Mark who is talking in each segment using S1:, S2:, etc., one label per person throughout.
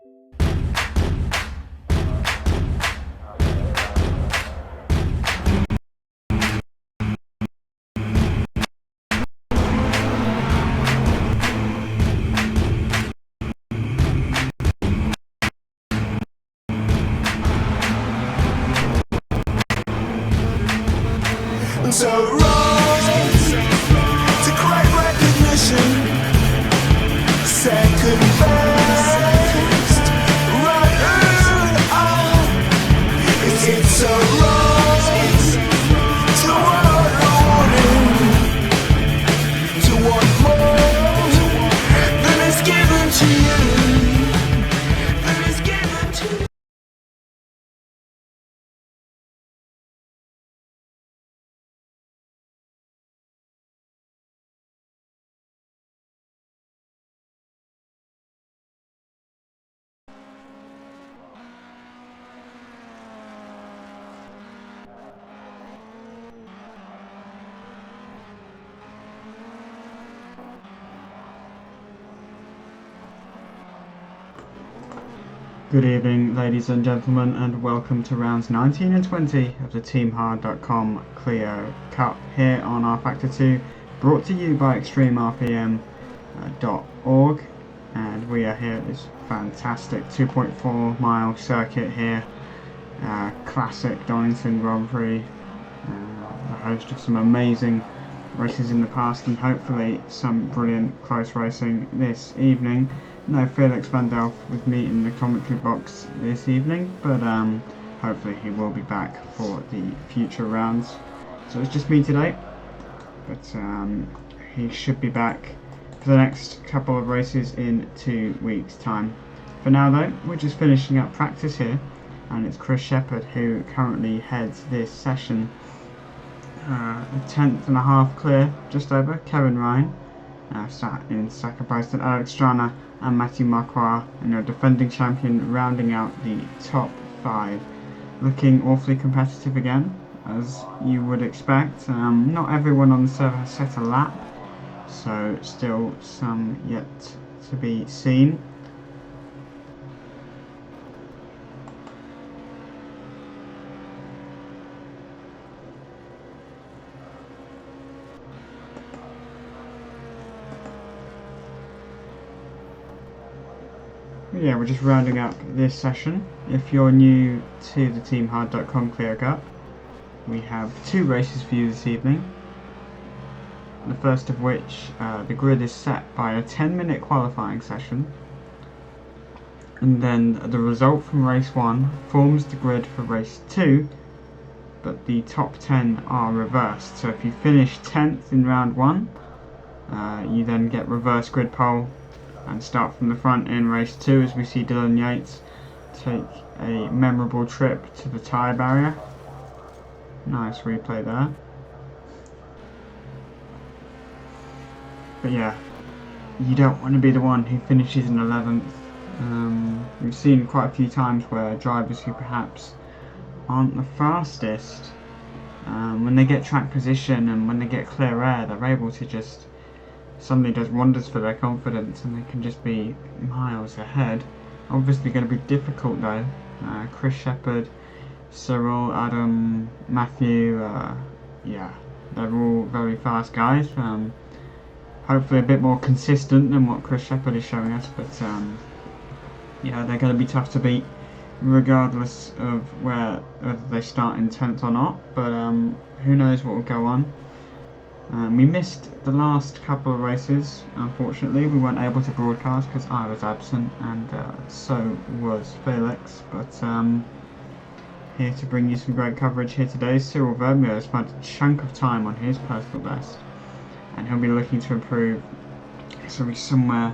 S1: So rise to great recognition, second best, right on. It's a rise to what wanting, to want more than is given to you, than is given to you.
S2: Good evening, ladies and gentlemen, and welcome to rounds 19 and 20 of the TeamHard.com Clio Cup here on rFactor 2, brought to you by ExtremeRPM.org. And we are here at this fantastic 2.4 mile circuit here, classic Donington Grand Prix, the host of some amazing races in the past and hopefully some brilliant close racing this evening. No Felix van Delft with me in the commentary box this evening, but hopefully he will be back for the future rounds. So it's just me today, but he should be back for the next couple of races in 2 weeks' time. For now though, we're just finishing up practice here, and it's Chris Shepherd who currently heads this session. A tenth and a half clear, just over Kevin Ryan, sat in second place, and Alex Strana and Matthew Marquardt, and your defending champion, rounding out the top 5. Looking awfully competitive again, as you would expect. Not everyone on the server has set a lap, so still some yet to be seen. Yeah, we're just rounding up this session. If you're new to the TeamHard.com Clio Cup, we have 2 races for you this evening. The first of which, the grid is set by a 10-minute qualifying session, and then the result from race 1 forms the grid for race 2, but the top 10 are reversed. So if you finish 10th in round 1, you then get reverse grid pole and start from the front in race 2, as we see Dylan Yates take a memorable trip to the tyre barrier. Nice replay there. But yeah, you don't want to be the one who finishes in 11th. We've seen quite a few times where drivers who perhaps aren't the fastest, when they get track position and when they get clear air, they're able to just suddenly does wonders for their confidence, and they can just be miles ahead. Obviously going to be difficult though. Chris Shepherd, Cyril, Adam, Matthew, yeah, they're all very fast guys. Hopefully a bit more consistent than what Chris Shepherd is showing us, but yeah, they're going to be tough to beat regardless of whether they start in 10th or not, but who knows what will go on. We missed the last couple of races, unfortunately. We weren't able to broadcast because I was absent, and so was Felix, but here to bring you some great coverage here today. Cyril Vermeer has spent a chunk of time on his personal best, and he'll be looking to improve, so he's somewhere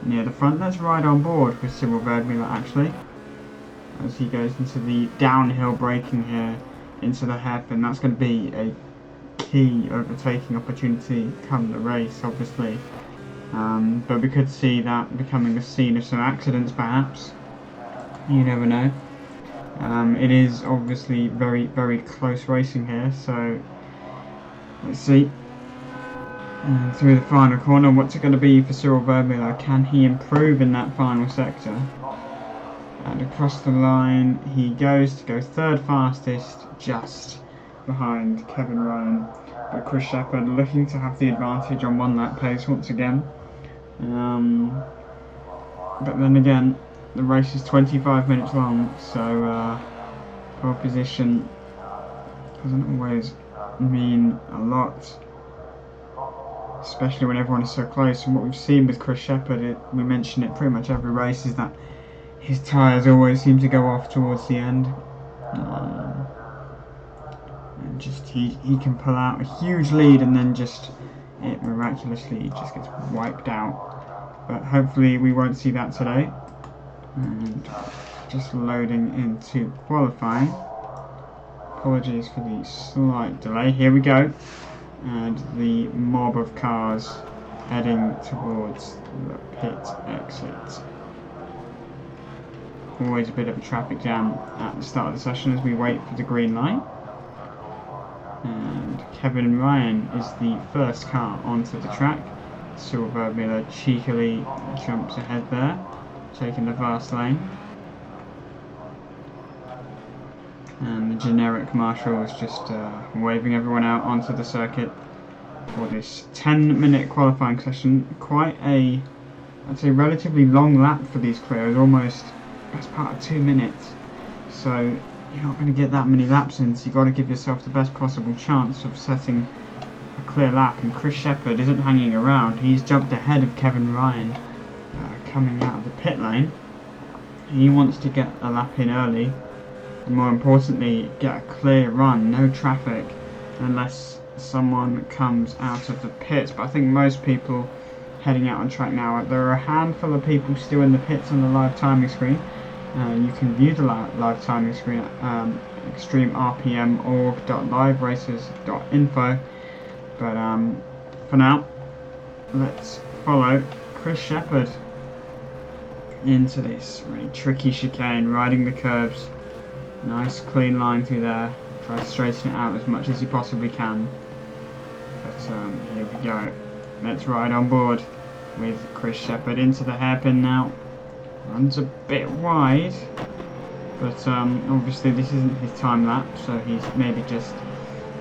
S2: near the front. Let's ride on board with Cyril Vermeer actually, as he goes into the downhill braking here into the hairpin. That's going to be a key overtaking opportunity come the race, obviously, but we could see that becoming a scene of some accidents perhaps. You never know. It is obviously very, very close racing here, so let's see through the final corner what's it going to be for Cyril Vermeer. Can he improve in that final sector? And across the line he goes to go third fastest, just behind Kevin Ryan. But Chris Shepherd looking to have the advantage on 1 lap pace once again. But then again, the race is 25 minutes long, so pole position doesn't always mean a lot, especially when everyone is so close. And what we've seen with Chris Shepherd, we mention it pretty much every race, is that his tyres always seem to go off towards the end. And just he can pull out a huge lead and then just it miraculously just gets wiped out. But hopefully we won't see that today. And just loading into qualifying. Apologies for the slight delay. Here we go. And the mob of cars heading towards the pit exit. Always a bit of a traffic jam at the start of the session as we wait for the green light. And Kevin Ryan is the first car onto the track. Silver Miller cheekily jumps ahead there, taking the fast lane. And the generic marshal is just waving everyone out onto the circuit for this 10-minute qualifying session. Quite a, I'd say, relatively long lap for these Clios, almost best part of 2 minutes. So you're not going to get that many laps in, so you've got to give yourself the best possible chance of setting a clear lap. And Chris Shepherd isn't hanging around. He's jumped ahead of Kevin Ryan coming out of the pit lane. He wants to get a lap in early, and more importantly get a clear run, no traffic, unless someone comes out of the pits. But I think most people heading out on track now, there are a handful of people still in the pits on the live timing screen. You can view the live timing screen at extremerpm.org.liveraces.info. But for now, let's follow Chris Shepherd into this really tricky chicane, riding the curves. Nice clean line through there. Try to straighten it out as much as you possibly can. But here we go. Let's ride on board with Chris Shepherd into the hairpin now. Runs a bit wide, but obviously this isn't his time lap, so he's maybe just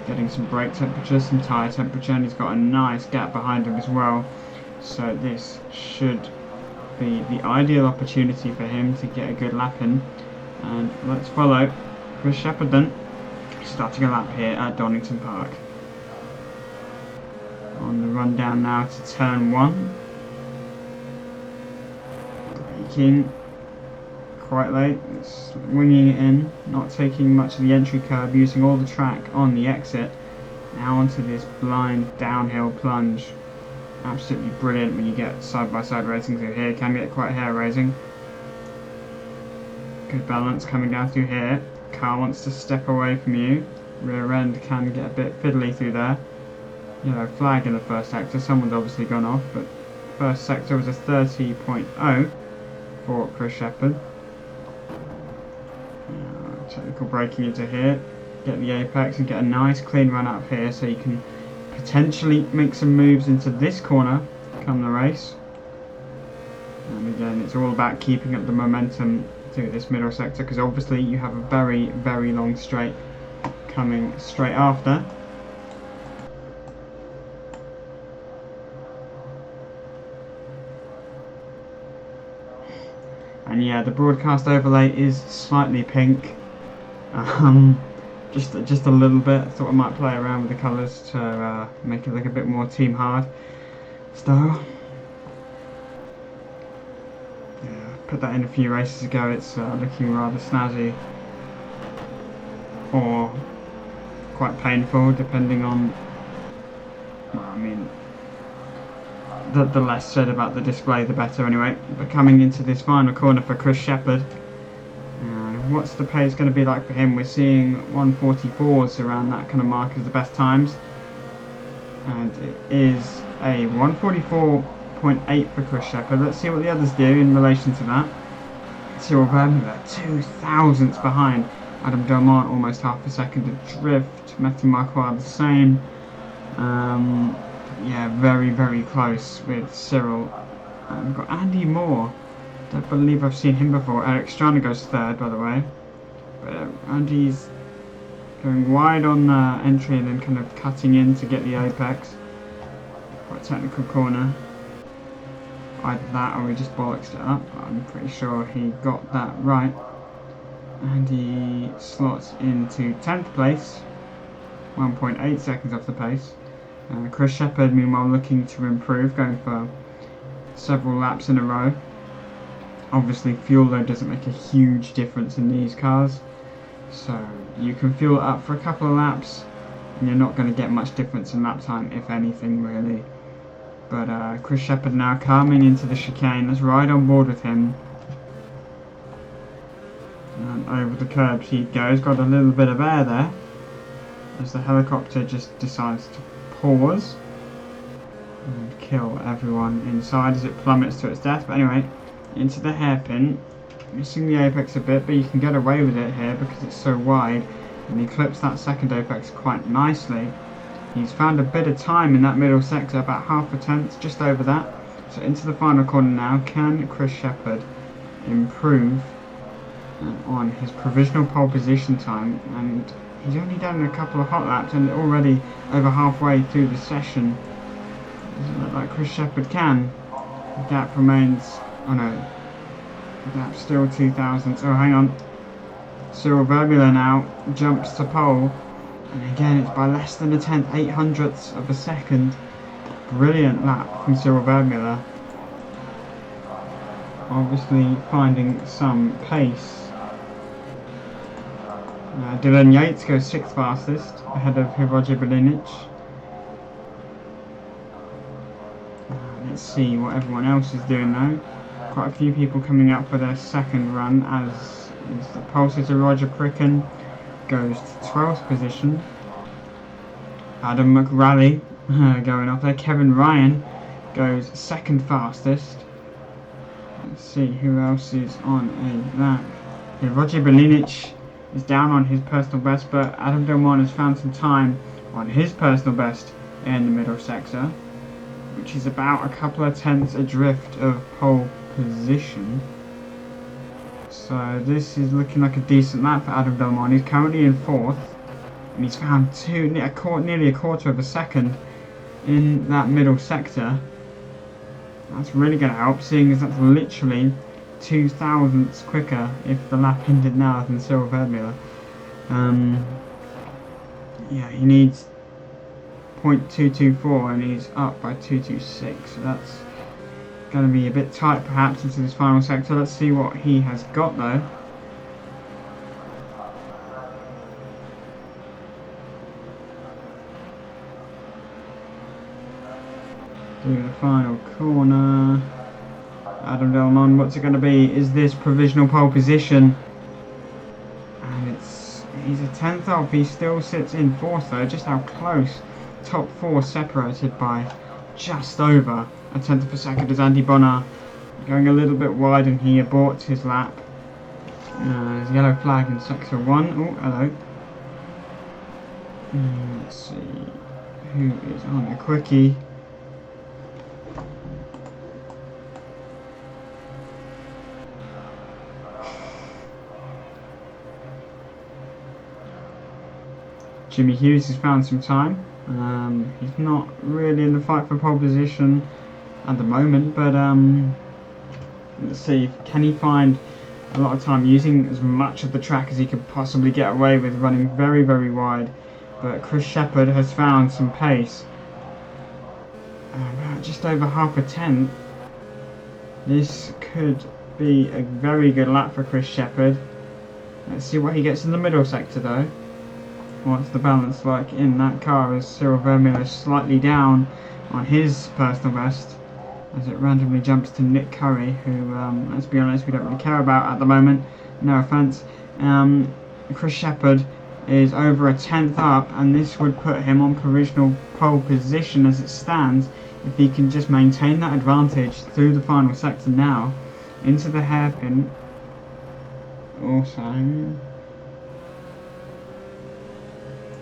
S2: getting some brake temperature, some tyre temperature, and he's got a nice gap behind him as well. So this should be the ideal opportunity for him to get a good lap in. And let's follow Chris Shepherd then, starting a lap here at Donington Park. On the run down now to turn 1. Braking quite late, winging it in, not taking much of the entry curve, using all the track on the exit. Now onto this blind downhill plunge. Absolutely brilliant when you get side-by-side racing through here, can get quite hair-raising. Good balance coming down through here. Car wants to step away from you. Rear end can get a bit fiddly through there. Yellow flag in the first sector, someone's obviously gone off, but first sector was a 30.0 for Chris Shepherd. Technical braking into here, get the apex and get a nice clean run up here so you can potentially make some moves into this corner come the race. And again, it's all about keeping up the momentum through this middle sector, because obviously you have a very, very long straight coming straight after. And yeah, the broadcast overlay is slightly pink, just a little bit. I thought I might play around with the colours to make it look a bit more Team Hard style. Yeah, put that in a few races ago. It's looking rather snazzy, or quite painful, depending on. Well, I mean, the less said about the display, the better anyway. But coming into this final corner for Chris Shepherd, what's the pace going to be like for him? We're seeing 144s around that kind of mark as the best times, and it is a 144.8 for Chris Shepherd. Let's see what the others do in relation to that. Silver Miller 2,000ths behind. Adam Delmont almost half a second adrift. Matthew Marquardt the same. Yeah, very, very close with Cyril. We've got Andy Moore Don't believe I've seen him before. Eric Strana goes third, by the way. But Andy's going wide on the entry and then kind of cutting in to get the apex. Quite a technical corner. Either that or he just bollocksed it up. I'm pretty sure he got that right. And he slots into 10th place. 1.8 seconds off the pace. Chris Shepherd, meanwhile, looking to improve, going for several laps in a row. Obviously, fuel load doesn't make a huge difference in these cars, so you can fuel it up for a couple of laps, and you're not going to get much difference in lap time, if anything, really. But Chris Shepherd now coming into the chicane. Let's ride on board with him. And over the curbs he goes. Got a little bit of air there, as the helicopter just decides to pause and kill everyone inside as it plummets to its death. But anyway, into the hairpin, missing the apex a bit, but you can get away with it here because it's so wide, and he clips that second apex quite nicely. He's found a bit of time in that middle sector, about half a tenth, just over that. So into the final corner now. Can Chris Shepherd improve on his provisional pole position time? And he's only done a couple of hot laps and already over halfway through the session. Doesn't look like Chris Shepherd can. The gap remains, oh no, the gap's still 2 thousandths. Oh, hang on. Cyril Verbula now jumps to pole. And again, it's by less than a tenth, 800ths of a second. Brilliant lap from Cyril Verbula. Obviously finding some pace. Dylan Yates goes 6th fastest, ahead of Roger Belinic. Let's see what everyone else is doing though. Quite a few people coming up for their second run, as the pole sitter Roger Pricken goes to 12th position. Adam McRally going off there. Kevin Ryan goes 2nd fastest. Let's see who else is on a lap. Yeah, Roger Belinic is down on his personal best, but Adam Delmont has found some time on his personal best in the middle sector, which is about a couple of tenths adrift of pole position. So this is looking like a decent lap for Adam Delmont. He's currently in 4th, and he's found nearly a quarter of a second in that middle sector. That's really going to help, seeing as that's literally 2 thousandths quicker if the lap ended now than Cyril Verbula. Yeah, he needs 0.224 and he's up by 226, so that's going to be a bit tight perhaps into this final sector. Let's see what he has got though. Through the final corner. Adam Delmont, what's it going to be? Is this provisional pole position? And he's a tenth off. He still sits in 4th though. Just how close. Top 4 separated by just over a tenth of a second as Andy Bonner going a little bit wide and he aborts his lap. There's a yellow flag in sector 1. Oh, hello. Let's see who is on the quickie. Jimmy Hughes has found some time. He's not really in the fight for pole position at the moment, but let's see, can he find a lot of time using as much of the track as he could possibly get away with, running very, very wide. But Chris Shepherd has found some pace. About just over half a tenth. This could be a very good lap for Chris Shepherd. Let's see what he gets in the middle sector though. What's the balance like in that car, as Cyril Verbula is slightly down on his personal best as it randomly jumps to Nick Curry, who, let's be honest, we don't really care about at the moment, no offence. Chris Shepherd is over a tenth up, and this would put him on provisional pole position as it stands if he can just maintain that advantage through the final sector now into the hairpin. Also,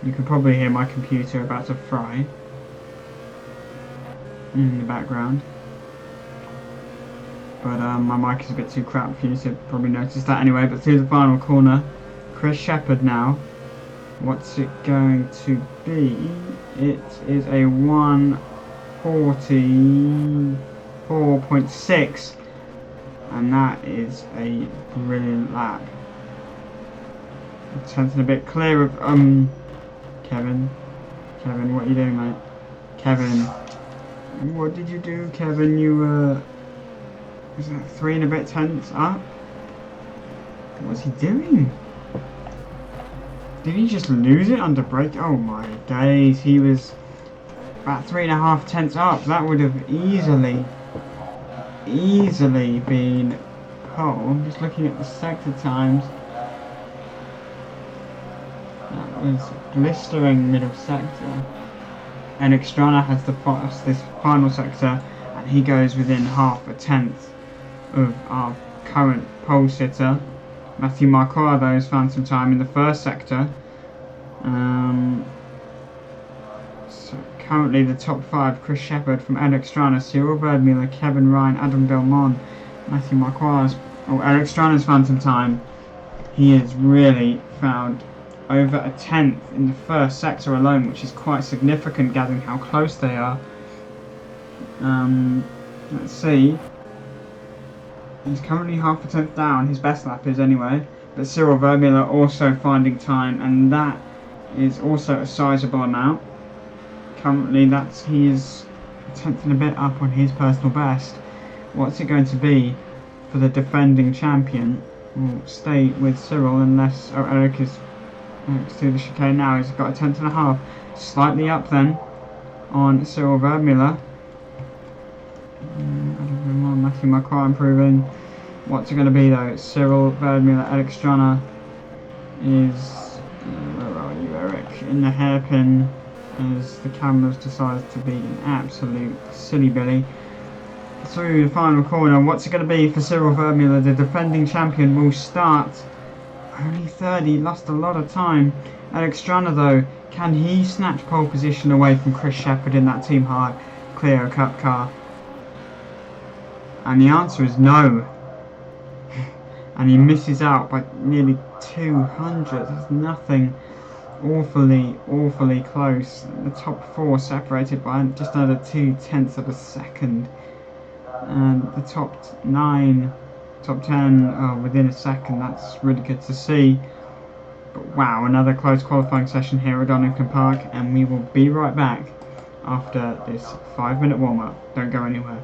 S2: you can probably hear my computer about to fry in the background. but my mic is a bit too crap for you to probably notice that anyway. But through the final corner, Chris Shepherd now. What's it going to be? It is a 1:44.6, and that is a brilliant lap. Something a bit clear of Kevin, what are you doing, mate? Kevin, what did you do, Kevin? You was that 3 and a bit tenths up? What's he doing? Did he just lose it under brake? Oh my days, he was about 3.5 tenths up. That would have easily been pole. I'm just looking at the sector times. That was blistering middle sector. And Extrana has this final sector, and he goes within 0.5 tenth of our current pole sitter. Matthew Marquardt, though, has found some time in the first sector. So currently the top 5: Chris Shepherd from Eric Strana, Cyril Verdmuller, Kevin Ryan, Adam Belmont, Matthew Marquardt. Eric Strana's found some time. He has really found over a tenth in the first sector alone, which is quite significant gathering how close they are. Let's see. He's currently 0.5 tenth down, his best lap is anyway, but Cyril Vermeulen also finding time, and that is also a sizable amount. Currently he is a tenth and a bit up on his personal best. What's it going to be for the defending champion? We'll stay with Cyril unless Eric is to the chicane now. He's got a tenth and a half, slightly up then on Cyril Vermeulen. Matthew Marquardt improving. What's it going to be though? Cyril Verdmuller, Eric Strana is where are you, Eric? In the hairpin as the cameras decides to be an absolute silly billy. Through the final corner, what's it going to be for Cyril Vermeulen? The defending champion will start only third. He lost a lot of time. Eric Strana though, can he snatch pole position away from Chris Shepherd in that Team High Clio Cup car? And the answer is no. And he misses out by nearly 200. That's nothing. Awfully close. The top 4 separated by just under 2 tenths of a second. And the top 9, top 10 within a second. That's really good to see. But wow, another close qualifying session here at Donington Park. And we will be right back after this 5-minute warm-up. Don't go anywhere.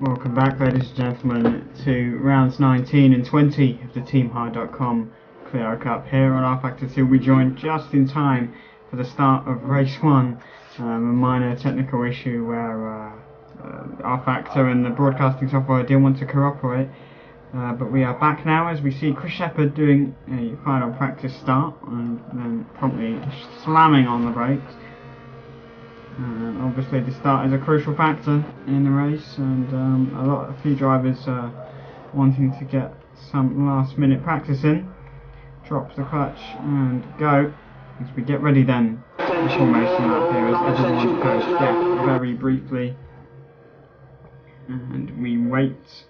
S2: Welcome back, ladies and gentlemen, to rounds 19 and 20 of the TeamHard.com Clio Cup. Here on rFactor 2, we joined just in time for the start of race 1. A minor technical issue where rFactor and the broadcasting software didn't want to cooperate. But we are back now as we see Chris Shepherd doing a final practice start and then promptly slamming on the brakes. Obviously the start is a crucial factor in the race, and a few drivers wanting to get some last minute practice in. Drops the clutch and go as we get ready then. Formation up here as everyone's coached death very briefly, and we wait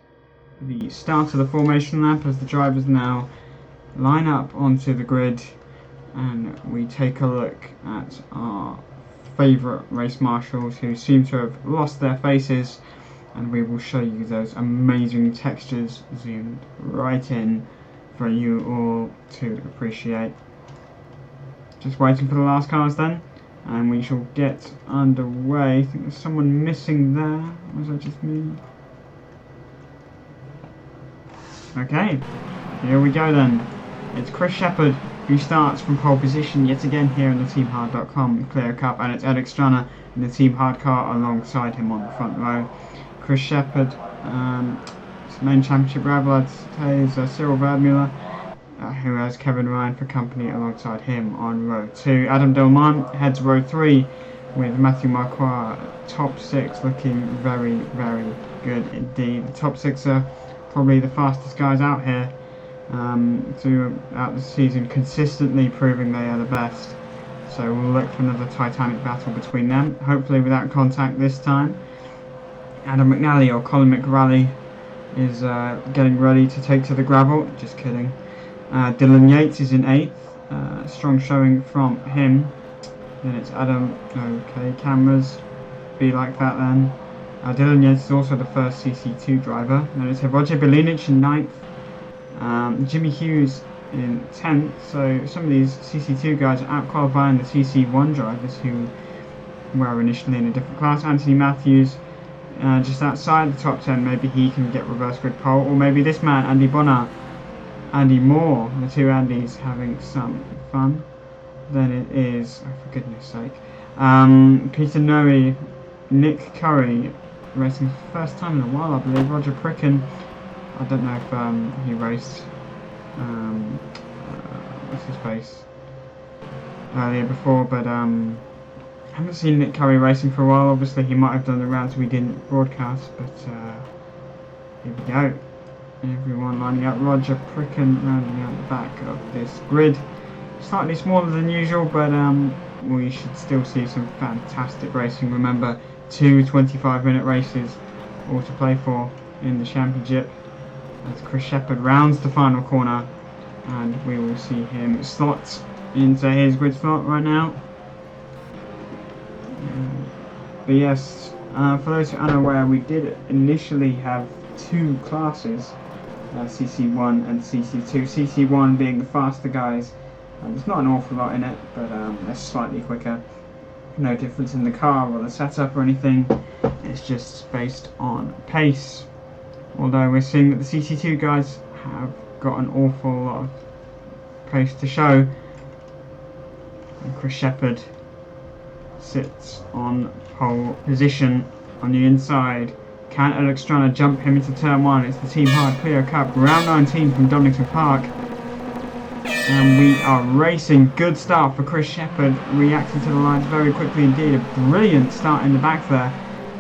S2: the start of the formation lap as the drivers now line up onto the grid, and we take a look at our favourite race marshals who seem to have lost their faces, and we will show you those amazing textures zoomed right in for you all to appreciate. Just waiting for the last cars then, and we shall get underway. I think there's someone missing there. Was that just me? Okay, here we go then. It's Chris Shepherd who starts from pole position yet again here in the TeamHard.com Clio Cup, and it's Alex Strana in the Team Hard car alongside him on the front row. Chris Shepherd, his main championship rival, I'd say, is Cyril Verdmuller, who has Kevin Ryan for company alongside him on row 2. Adam Delman heads row 3 with Matthew Marquardt, top 6, looking very, very good indeed. The top 6 are probably the fastest guys out here throughout the season, consistently proving they are the best. So we'll look for another titanic battle between them, hopefully without contact this time. Adam McNally or Colin McRae is getting ready to take to the gravel. Just kidding. Dylan Yates is in 8th. Strong showing from him. Then it's Adam. Okay, cameras be like that then. Dylan Yates is also the first CC2 driver. Then it's Roger Belinic in 9th. Jimmy Hughes in 10th. So some of these CC2 guys are out qualifying the CC1 drivers who were initially in a different class. Anthony Matthews just outside the top 10. Maybe he can get reverse grid pole, or maybe this man, Andy Bonner, Andy Moore, the two Andys having some fun. Then it is, oh, for goodness sake, Peter Noe Nick Curry racing for the first time in a while, I believe. Roger Pricken, I don't know if he raced, what's his face, earlier before, but I haven't seen Nick Curry racing for a while. Obviously he might have done the rounds we didn't broadcast, but here we go. Everyone lining up. Roger Pricken rounding out the back of this grid. Slightly smaller than usual, but we should still see some fantastic racing. Remember, 2 25-minute races all to play for in the championship. As Chris Shepherd rounds the final corner, and we will see him slot into his grid slot right now. But yes, for those who are unaware, we did initially have two classes, CC1 and CC2. CC1 being the faster guys. There's not an awful lot in it, but they're slightly quicker. No difference in the car or the setup or anything. It's just based on pace. Although we're seeing that the CC2 guys have got an awful lot of pace to show. And Chris Shepherd sits on pole position on the inside. Can Alex Strana jump him into turn 1? It's the Team Hard Clio Cup, round 19 from Donington Park. And we are racing. Good start for Chris Shepherd, reacting to the lines very quickly indeed. A brilliant start in the back there.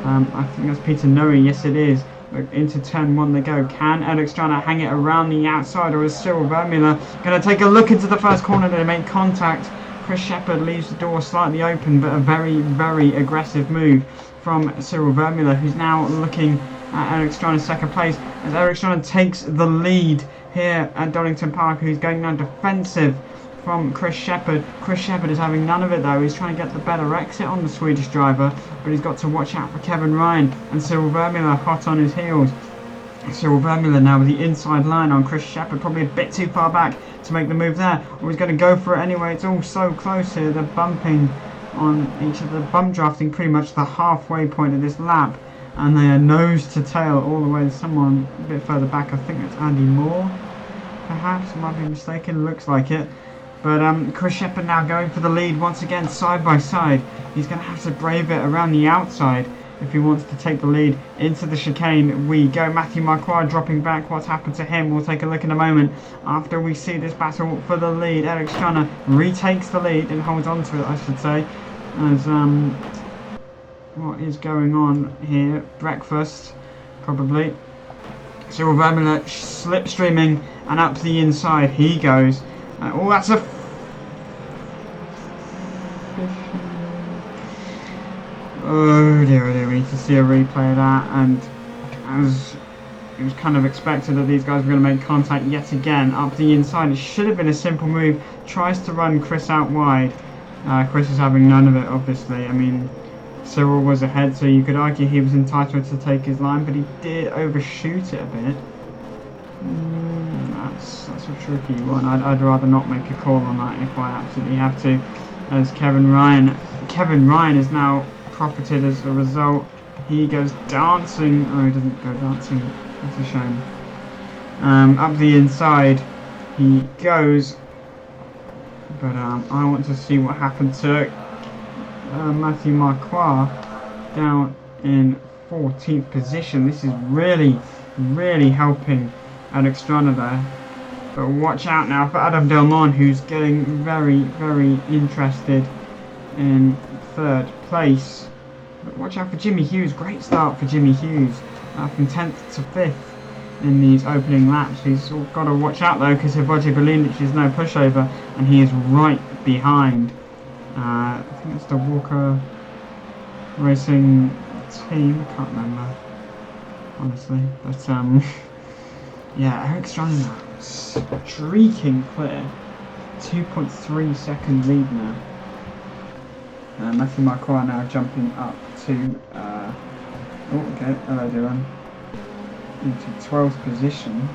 S2: I think that's Peter Noe, yes it is. Look, into turn 1 they go. Can Alex Strana hang it around the outside, or is Cyril Vermeulen going to take a look into the first corner? They make contact. Chris Shepherd leaves the door slightly open, but a very, very aggressive move from Cyril Vermeulen, who's now looking at Eric Strana's second place, as Eric Strana takes the lead here at Donington Park, who's going now defensive from Chris Shepherd. Chris Shepherd is having none of it though. He's trying to get the better exit on the Swedish driver, but he's got to watch out for Kevin Ryan, and Cyril Vermeulen hot on his heels. Cyril Vermeulen now with the inside line on Chris Shepherd, probably a bit too far back to make the move there, or he's going to go for it anyway. It's all so close here. They're bumping on each other, bump drafting pretty much the halfway point of this lap, and they are nose to tail all the way to someone a bit further back. I think that's Andy Moore, perhaps, I might be mistaken, looks like it. But Chris Shepherd now going for the lead once again, side by side. He's going to have to brave it around the outside if he wants to take the lead. Into the chicane we go. Matthew Marquardt dropping back. What's happened to him? We'll take a look in a moment after we see this battle for the lead. Eric Strana retakes the lead and holds on to it, I should say. As what is going on here? Breakfast, probably. Cyril Vermeulen slipstreaming, and up to the inside he goes. Oh, that's a... Oh dear, we need to see a replay of that. And as it was kind of expected that these guys were going to make contact yet again up the inside. It should have been a simple move. Tries to run Chris out wide. Chris is having none of it, obviously. I mean, Cyril was ahead, so you could argue he was entitled to take his line, but he did overshoot it a bit. That's a tricky one. I'd rather not make a call on that if I absolutely have to. As Kevin Ryan is now profited as a result. He goes dancing. Oh, he doesn't go dancing. That's a shame. Up the inside he goes. But I want to see what happened to Matthew Marquardt down in 14th position. This is really, really helping Alex Strana there. But watch out now for Adam Delmont, who's getting very, very interested in 3rd place. But watch out for Jimmy Hughes. Great start for Jimmy Hughes from 10th to 5th in these opening laps. He's got to watch out though, because Hrvoje Belinic is no pushover, and he is right behind. I think it's the Walker Racing team. I can't remember, honestly. But yeah, Eric Strana streaking clear. 2.3 second lead now. Matthew Marquardt now jumping up to hello Dylan, into 12th position.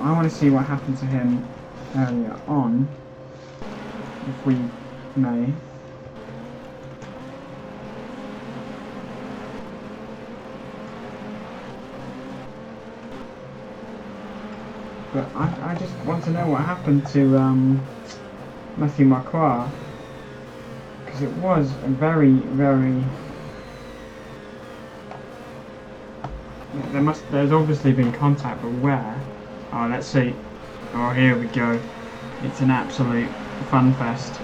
S2: I want to see what happened to him earlier on, if we may. But I just want to know what happened to Matthew Marquardt, because it was a very, very There's obviously been contact, but where? Oh, let's see. Oh, here we go. It's an absolute fun fest.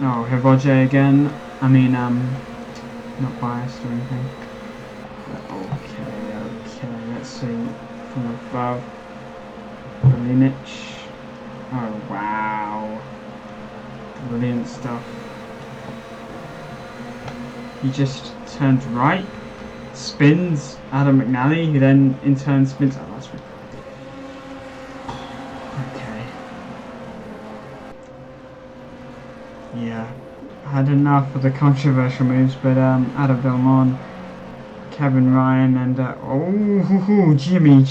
S2: Oh, Hiroje again. I mean, not biased or anything. But okay. Let's see from above. Brilliant. Oh wow. Brilliant stuff. He just turns right, spins Adam McNally, who then in turn spins. Oh, that's really okay. Yeah, had enough of the controversial moves, but Adam Delmont, Kevin Ryan, and oh, Jimmy.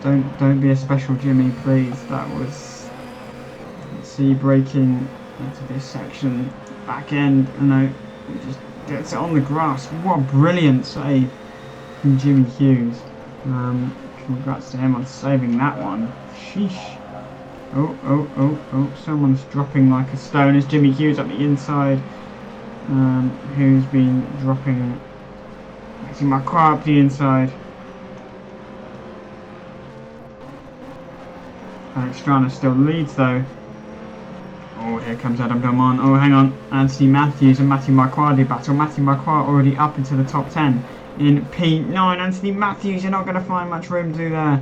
S2: Don't be a special Jimmy, please. That was, let's see, breaking into this section, back end, and no, he just gets it on the grass. What a brilliant save from Jimmy Hughes. Congrats to him on saving that one. Sheesh. Oh, someone's dropping like a stone. It's Jimmy Hughes up the inside, who's been dropping. Maxi Macquarie up the inside. Alex Strana still leads though. Oh, here comes Adam Delmont. Oh, hang on. Anthony Matthews and Matthew Marquardt battle. Matthew Marquardt already up into the top 10 in P9. Anthony Matthews, you're not going to find much room to do there,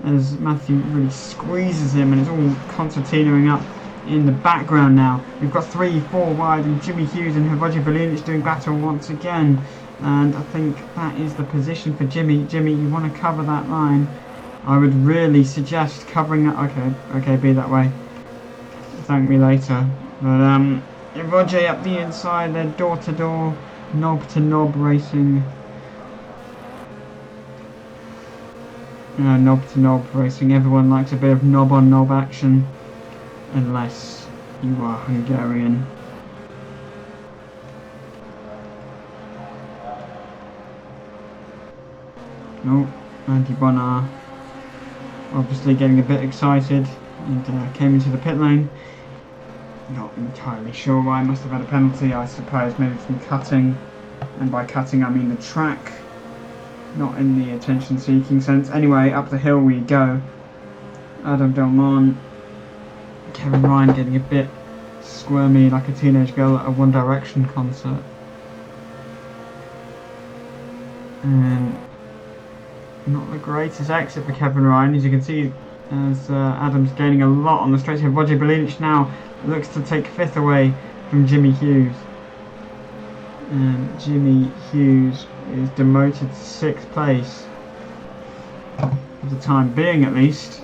S2: as Matthew really squeezes him, and it's all concertinaing up in the background now. We've got 3-4 wide, and Jimmy Hughes and Hrvoje Belinic doing battle once again. And I think that is the position for Jimmy. Jimmy, you want to cover that line. I would really suggest covering that. Okay, be that way. Thank me later. But Hrvoje up the inside, they're door to door, knob to knob racing. Knob to knob racing. Everyone likes a bit of knob on knob action, unless you are Hungarian. Oh, Andy Bonnar obviously getting a bit excited and came into the pit lane. Not entirely sure why. Must have had a penalty, I suppose, maybe from cutting, and by cutting I mean the track, not in the attention seeking sense. Anyway, up the hill we go. Adam Delmont, Kevin Ryan getting a bit squirmy like a teenage girl at a One Direction concert. And not the greatest exit for Kevin Ryan, as you can see, as Adam's gaining a lot on the straight here. Hrvoje Belinic now looks to take 5th away from Jimmy Hughes. And Jimmy Hughes is demoted to 6th place, for the time being at least.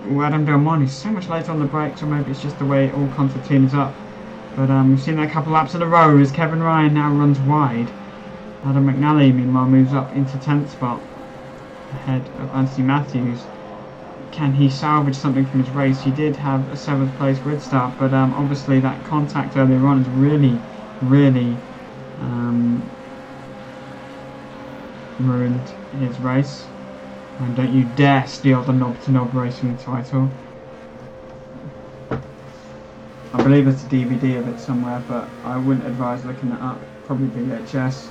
S2: Ooh, Adam Delmont is so much later on the brakes, or maybe it's just the way it all concertines up. But we've seen that a couple laps in a row as Kevin Ryan now runs wide. Adam McNally, meanwhile, moves up into 10th spot, ahead of Anthony Matthews. Can he salvage something from his race? He did have a 7th place grid start, but obviously that contact earlier on has really ruined his race. And don't you dare steal the knob to knob racing title. I believe there's a DVD of it somewhere, but I wouldn't advise looking it up. Probably VHS.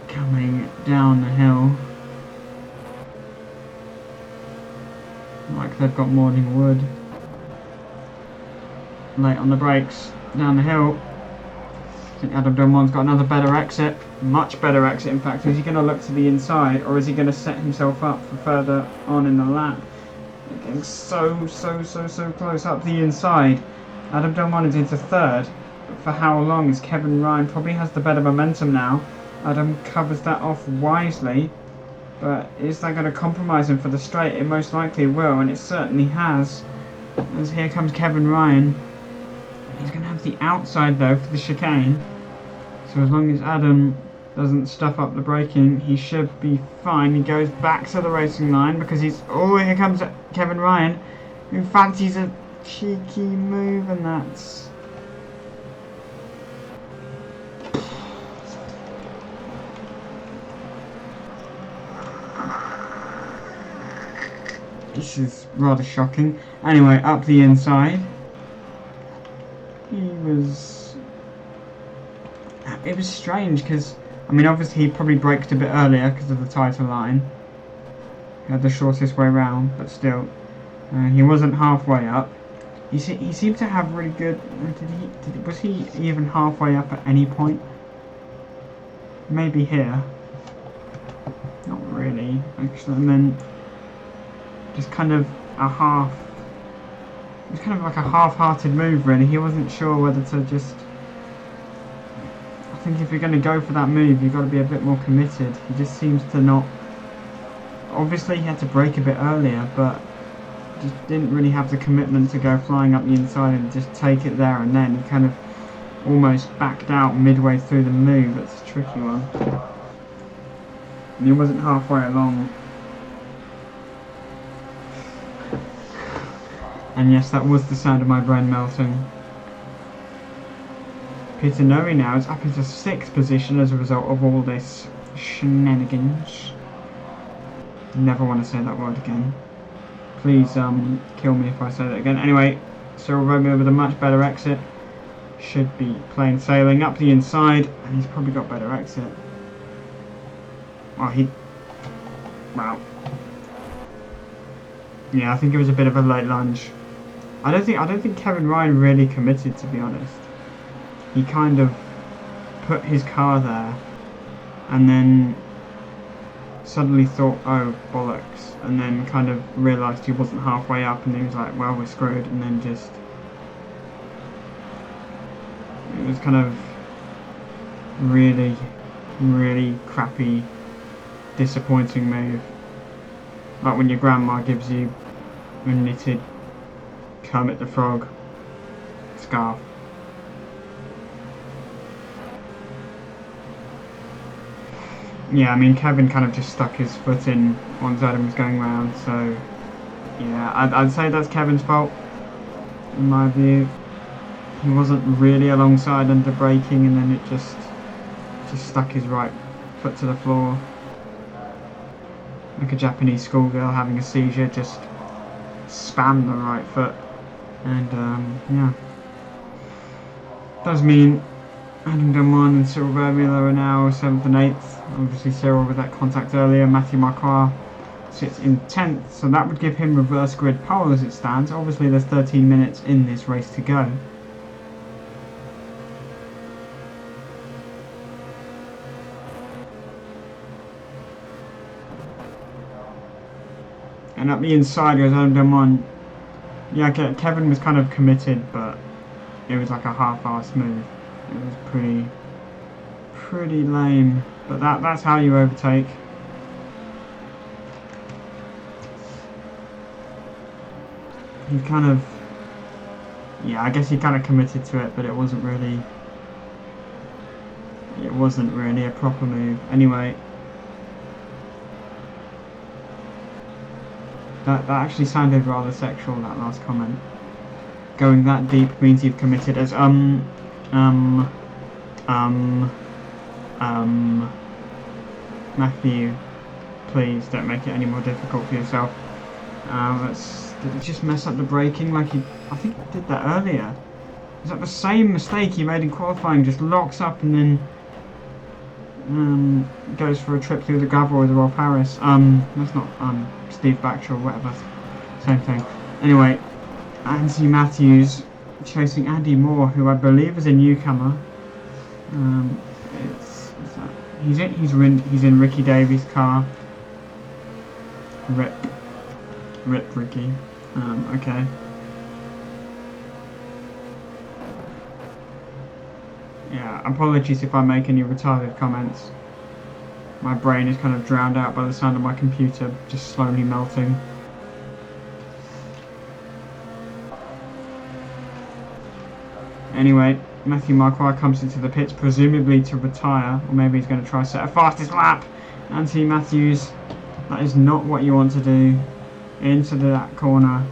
S2: Coming down the hill, like they've got morning wood. Late on the brakes, down the hill. I think Adam Delmont's got another better exit, much better exit in fact. Is he going to look to the inside, or is he going to set himself up for further on in the lap? They're getting so close up the inside. Adam Delmont is into 3rd, but for how long? As Kevin Ryan probably has the better momentum now. Adam covers that off wisely, but is that going to compromise him for the straight? It most likely will, and it certainly has, as here comes Kevin Ryan. He's going to have the outside though for the chicane, so as long as Adam doesn't stuff up the braking, he should be fine. He goes back to the racing line because he's... Oh, here comes Kevin Ryan, who fancies a cheeky move, and that's... This is rather shocking. Anyway, up the inside. He was it was strange because, I mean, obviously he probably braked a bit earlier because of the tighter line. He had the shortest way round, but still, he wasn't halfway up. He seemed to have really good. Was he even halfway up at any point? Maybe here. Not really, actually. And then just kind of a half. It was kind of like a half-hearted move, really. He wasn't sure whether to just. I think if you're going to go for that move, you've got to be a bit more committed. He just seems to not. Obviously, he had to brake a bit earlier, but just didn't really have the commitment to go flying up the inside and just take it there and then. He kind of almost backed out midway through the move. That's a tricky one. And he wasn't halfway along. And yes, that was the sound of my brain melting. Peter Nori now is up into 6th position as a result of all this shenanigans. Never want to say that word again. Please kill me if I say that again. Anyway, Cyril Romeo with a much better exit. Should be plain sailing up the inside, and he's probably got better exit. Oh, wow. Yeah, I think it was a bit of a late lunge. I don't think Kevin Ryan really committed, to be honest. He kind of put his car there, and then suddenly thought, oh, bollocks, and then kind of realised he wasn't halfway up, and he was like, well, we're screwed, and then just... It was kind of really, really crappy, disappointing move. Like when your grandma gives you a knitted Kermit the Frog scarf. Yeah, I mean, Kevin kind of just stuck his foot in one side and was going round, so yeah, I'd say that's Kevin's fault, in my view. He wasn't really alongside under braking, and then it just stuck his right foot to the floor. Like a Japanese schoolgirl having a seizure, just spam the right foot. And yeah. Does mean Donington 1 and Cyril Vermeulen are now 7th and 8th. Obviously Cyril with that contact earlier. Matthew Marquardt sits in 10th, so that would give him reverse grid pole as it stands. Obviously there's 13 minutes in this race to go. And up the inside goes Donington 1. Yeah, Kevin was kind of committed, but it was like a half-assed move. It was pretty lame. But that's how you overtake. He kind of... Yeah, I guess he kind of committed to it, but it wasn't really... It wasn't really a proper move. Anyway. That actually sounded rather sexual, that last comment. Going that deep means you've committed as Matthew, please don't make it any more difficult for yourself. Did he just mess up the braking like I think he did that earlier. Is that the same mistake he made in qualifying? Just locks up and then goes for a trip through the gravel with the Royal Paris. That's not Steve Baxter or whatever. Same thing. Anyway, Anthony Matthews chasing Andy Moore, who I believe is a newcomer. He's in Ricky Davies' car. Rip Ricky. Okay. Yeah, apologies if I make any retarded comments. My brain is kind of drowned out by the sound of my computer just slowly melting. Anyway, Matthew Marquardt comes into the pits, presumably to retire, or maybe he's going to try to set a fastest lap. Anthony Matthews, that is not what you want to do. Into that corner.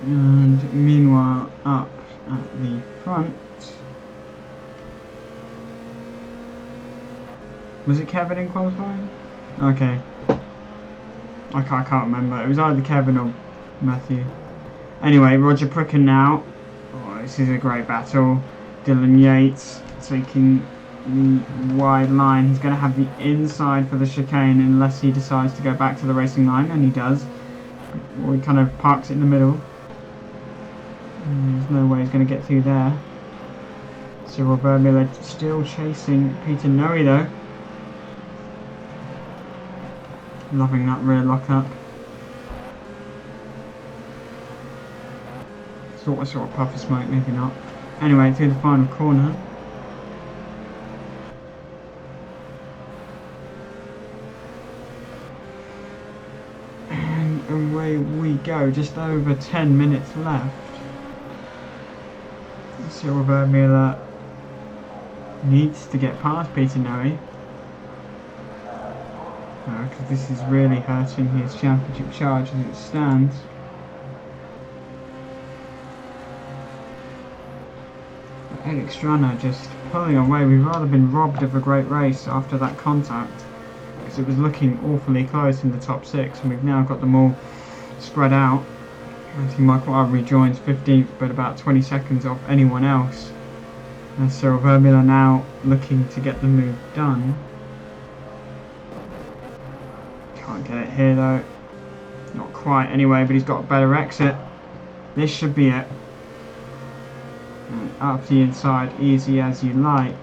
S2: And meanwhile, up at the front. Was it Kevin in qualifying? Okay. I can't remember. It was either Kevin or Matthew. Anyway, Roger Pricken now this is a great battle. Dylan Yates taking the wide line. He's going to have the inside for the chicane unless he decides to go back to the racing line, and he does. Or he kind of parks it in the middle. And there's no way he's going to get through there. Cyril Vermeulen still chasing Peter Noe though. Loving that rear lockup. Thought I saw a puff of smoke, maybe not. Anyway, through the final corner. And away we go, just over 10 minutes left. Cyril Vermeulen needs to get past Peter Noe. Because this is really hurting his championship charge as it stands. Eric Strana just pulling away. We've rather been robbed of a great race after that contact, because it was looking awfully close in the top 6, and we've now got them all spread out. Anthony Michael rejoins 15th, but about 20 seconds off anyone else. And Cyril Vermeulen now looking to get the move done. Can't get it here though. Not quite anyway, but he's got a better exit. This should be it. And up the inside, easy as you like.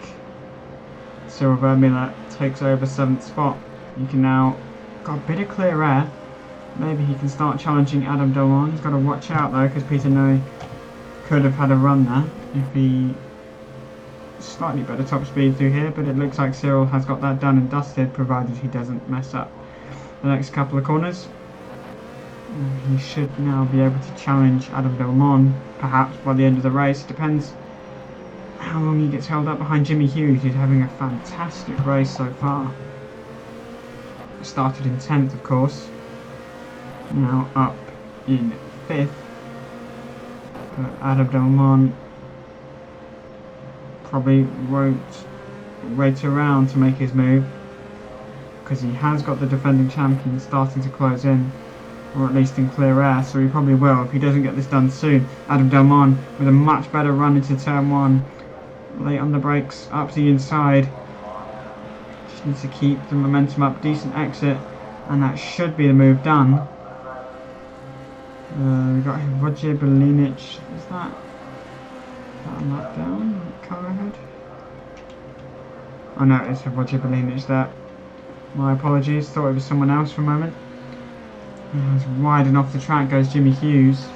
S2: Cyril Vermeulen takes over 7th spot. You can now, got a bit of clear air. Maybe he can start challenging Adam Delon. He's got to watch out though, because Peter Noe could have had a run there if he slightly better top speed through here, but it looks like Cyril has got that done and dusted, provided he doesn't mess up the next couple of corners. He should now be able to challenge Adam Delon, perhaps by the end of the race. Depends how long he gets held up behind Jimmy Hughes, who's having a fantastic race so far. Started in 10th, of course. Now up in 5th. But Adam Delon probably won't wait around to make his move, because he has got the defending champion starting to close in, or at least in clear air, so he probably will if he doesn't get this done soon. Adam Delon with a much better run into turn 1. Late on the brakes, up the inside. Just needs to keep the momentum up, decent exit, and that should be the move done. We've got Roger Belinic. Is that a lap down? Car ahead? Oh no, it's Roger Belinic there. My apologies, thought it was someone else for a moment. It's wide and off the track goes Jimmy Hughes.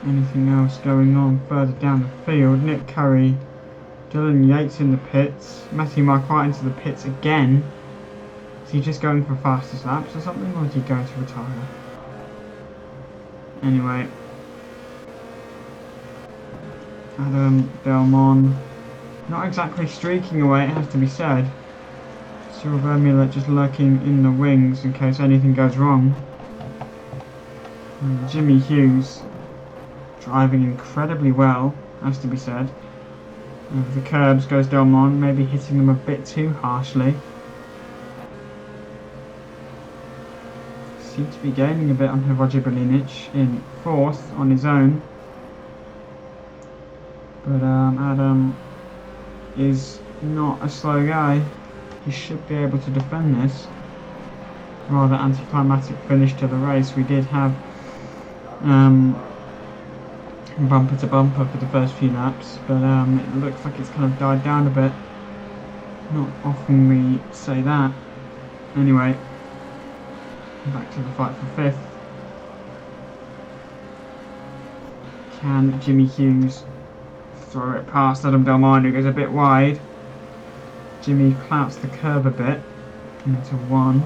S2: Anything else going on further down the field? Nick Curry, Dylan Yates in the pits, Matthew Marquardt into the pits again. Is he just going for fastest laps or something, or is he going to retire? Anyway, Adam Delon not exactly streaking away, it has to be said. Cyril Vermeulen just lurking in the wings in case anything goes wrong. And Jimmy Hughes driving incredibly well, has to be said. Over the curbs goes Delon, maybe hitting them a bit too harshly. Seems to be gaining a bit on Roger Belinic in 4th on his own. But Adam is not a slow guy. He should be able to defend this. Rather anticlimactic finish to the race. We did have bumper to bumper for the first few laps, but it looks like it's kind of died down a bit. Not often we say that. Anyway, back to the fight for 5th. Can Jimmy Hughes throw it past Adam Delon, who goes a bit wide? Jimmy clouts the curve a bit into 1.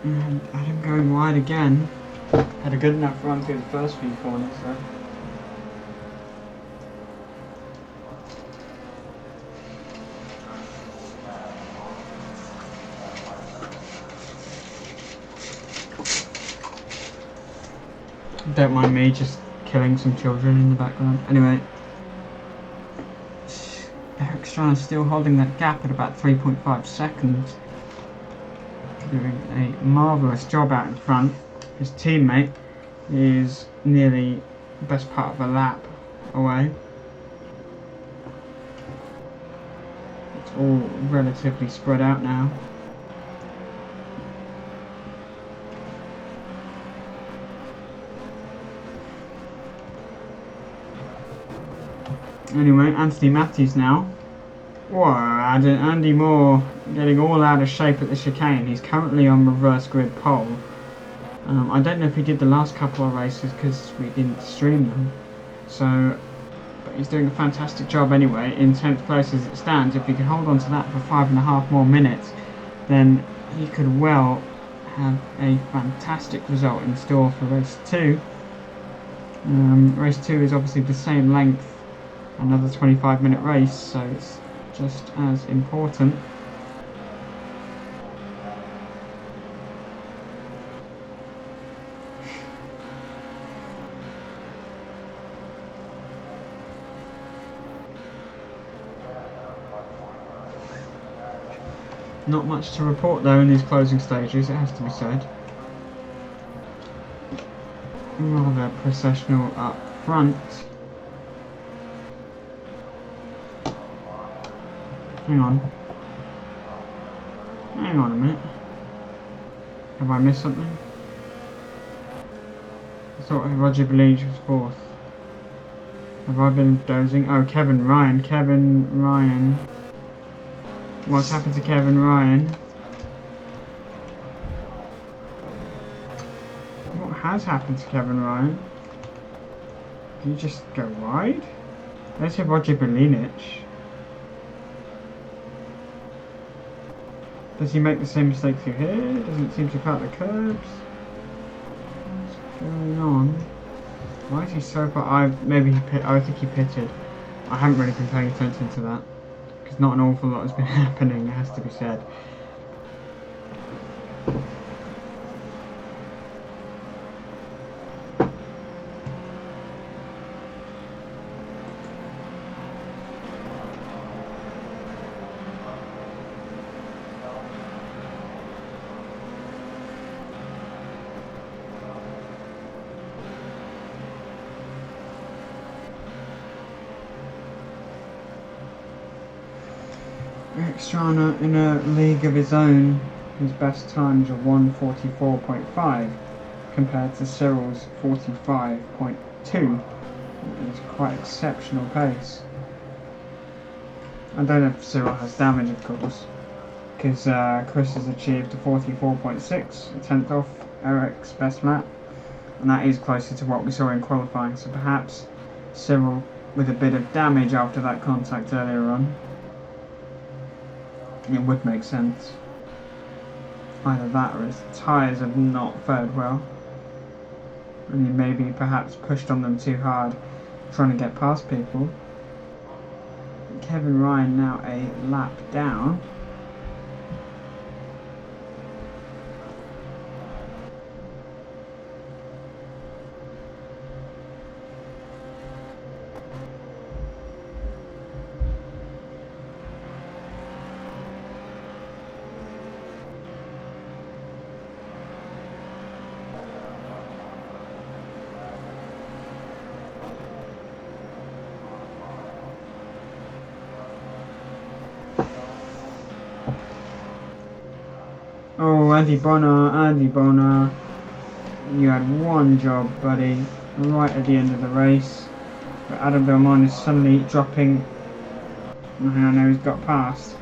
S2: And Adam going wide again. Had a good enough run through the first few corners though. Don't mind me just killing some children in the background. Anyway, Eric Strana's still holding that gap at about 3.5 seconds. Doing a marvellous job out in front. His teammate is nearly the best part of a lap away. It's all relatively spread out now. Anyway, Anthony Matthews now. Whoa, Andy Moore getting all out of shape at the chicane. He's currently on reverse grid pole. I don't know if he did the last couple of races because we didn't stream them. So, but he's doing a fantastic job anyway. In 10th place as it stands. If he could hold on to that for 5.5 more minutes, then he could well have a fantastic result in store for race 2. Race 2 is obviously the same length. Another 25-minute race, so it's just as important. Not much to report though in these closing stages, it has to be said. Rather processional up front. Hang on a minute. Have I missed something? I thought Roger Blanche was 4th. Have I been dozing? Oh, Kevin Ryan. What's happened to Kevin Ryan? What has happened to Kevin Ryan? Did he just go wide? Let's have Roger Blanche. Does he make the same mistake through here? Doesn't seem to cut the curbs. What's going on? Why is he so far? I think he pitted. I haven't really been paying attention to that because not an awful lot has been happening. It has to be said. Eric Strana in a league of his own, his best times are 1:44.5 compared to Cyril's 45.2. It's quite exceptional pace. I don't know if Cyril has damage, of course, because Chris has achieved a 44.6, a 10th off Eric's best lap, and that is closer to what we saw in qualifying, so perhaps Cyril with a bit of damage after that contact earlier on. It would make sense. Either that or his tyres have not fared well. And he maybe perhaps pushed on them too hard trying to get past people. Kevin Ryan now a lap down. Oh, Andy Bonner, you had one job, buddy, right at the end of the race. But Adam Belmont is suddenly dropping. Oh, hang on, now he's got past.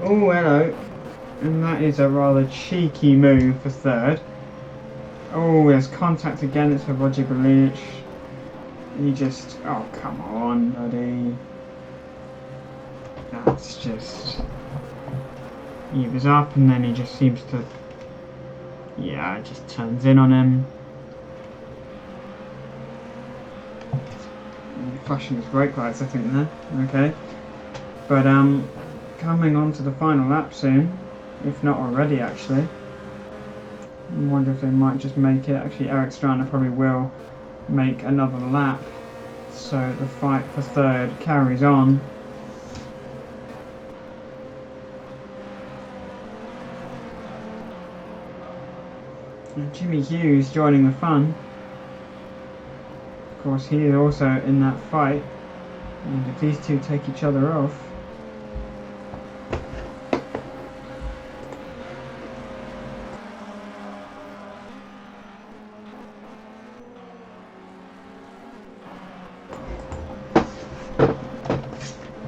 S2: Oh, hello. And that is a rather cheeky move for 3rd. Oh, there's contact again, it's for Roger Blanche. He just, oh, come on, buddy. That's just... He was up and then he just seems to, yeah, it just turns in on him. Flashing his brake lights, I think, there. Okay. But coming on to the final lap soon, if not already actually. I wonder if they might just make it. Actually, Eric Strana probably will make another lap. So the fight for third carries on. And Jimmy Hughes joining the fun. Of course, he is also in that fight. And if these two take each other off,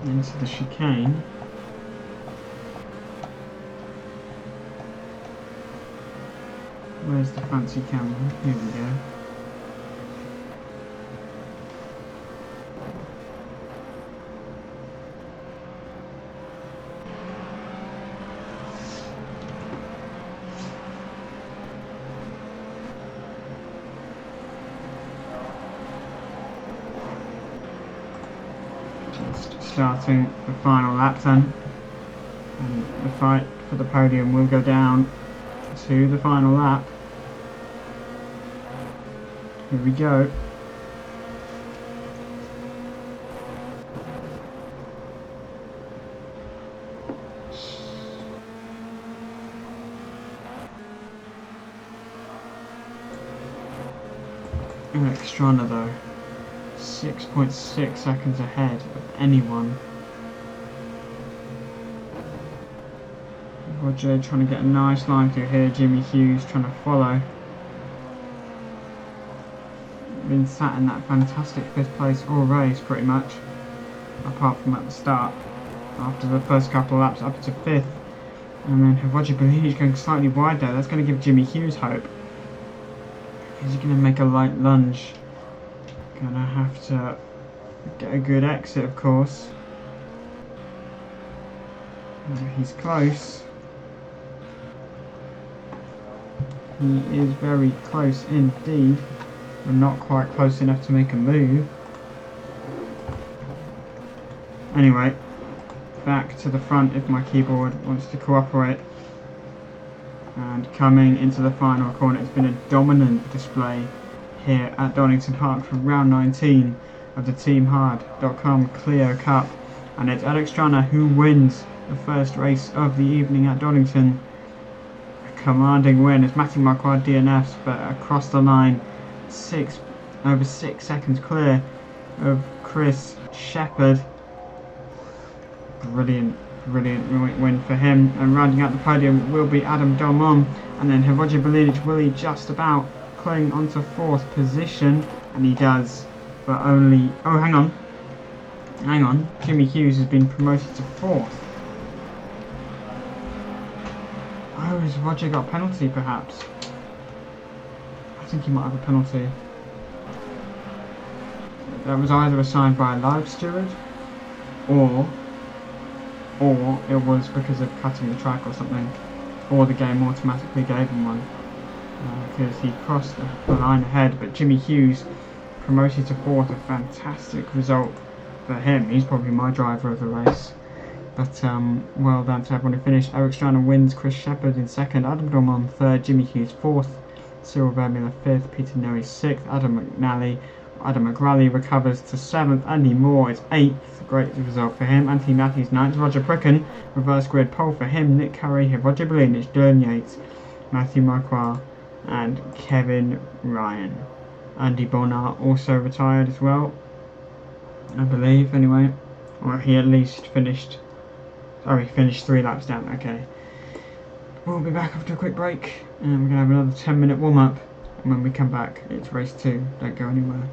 S2: into the chicane. Where's the fancy camera? Here we go. Just starting the final lap then. And the fight for the podium will go down to the final lap. Here we go. Eric Strana though, 6.6 seconds ahead of anyone. Roger trying to get a nice line through here, Jimmy Hughes trying to follow. Been sat in that fantastic 5th place all race pretty much, apart from at the start, after the first couple of laps up to 5th. And then Roger Bellidi's going slightly wide there. That's going to give Jimmy Hughes hope. Is he going to make a light lunge? Gonna have to get a good exit, of course. He's close. He is very close indeed, but not quite close enough to make a move. Anyway, back to the front if my keyboard wants to cooperate. And coming into the final corner, it's been a dominant display here at Donington Park for round 19 of the TeamHard.com Clio Cup. And it's Eric Strana who wins the first race of the evening at Donington. A commanding win as Matthew Marquardt DNFs, but across the line, over 6 seconds clear of Chris Shepherd. Brilliant win for him. And rounding out the podium will be Adam Domon, and then Roger Bellidic will he just about cling onto 4th position, and he does, but only, oh hang on, Jimmy Hughes has been promoted to 4th. Oh, has Roger got a penalty perhaps? I think he might have a penalty. That was either assigned by a live steward, or it was because of cutting the track or something, or the game automatically gave him one, because he crossed the line ahead. But Jimmy Hughes promoted to 4th, a fantastic result for him. He's probably my driver of the race. But well done to everyone who finished. Eric Strana wins, Chris Shepherd in 2nd, Adam Dorman 3rd, Jimmy Hughes 4th, Cyril Vermeulen 5th, Peter Noe 6th, Adam McGrally recovers to 7th, Andy Moore is 8th, great result for him, Anthony Matthews 9th, Roger Pricken, reverse grid pole for him, Nick Curry, Roger Bellidic, Dylan Yates, Matthew Marquardt and Kevin Ryan. Andy Bonnard also retired as well, I believe, anyway, or he at least finished. Oh, he finished 3 laps down, okay. We'll be back after a quick break, and we're going to have another 10-minute warm-up, and when we come back, it's race 2. Don't go anywhere.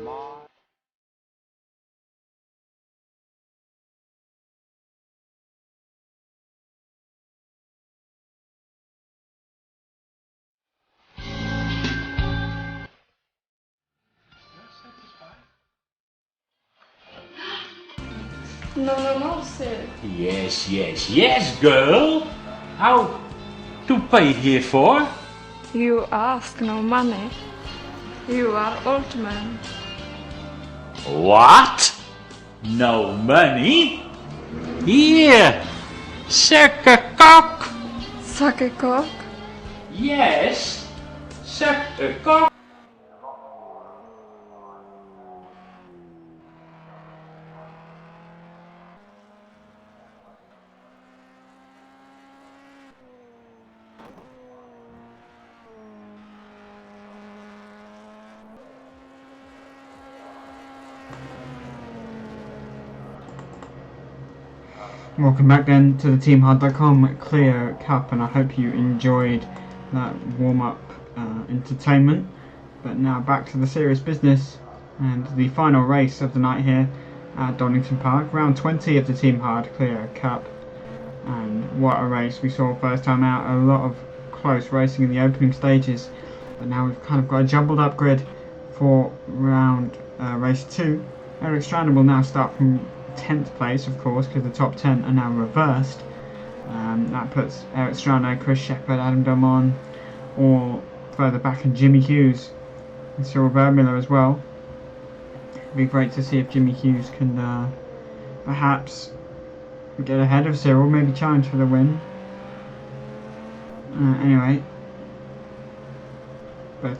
S3: No, sir.
S4: Yes, yes, yes, girl. How to pay here for?
S3: You ask no money. You are old man.
S4: What? No money? Here, suck a cock.
S3: Suck a cock?
S4: Yes, suck a cock.
S2: Welcome back then to the TeamHard.com Clio Cup, and I hope you enjoyed that warm-up entertainment. But now back to the serious business and the final race of the night here at Donington Park, round 20 of the Team Hard Clio Cup. And what a race we saw first time out. A lot of close racing in the opening stages, but now we've kind of got a jumbled up grid for round race 2. Eric Strand will now start from 10th place, of course, because the top 10 are now reversed. That puts Eric Strand, Chris Shepherd, Adam Domon all further back, and Jimmy Hughes and Cyril Vermeulen as well. It'd be great to see if Jimmy Hughes can perhaps get ahead of Cyril, maybe challenge for the win. Anyway, but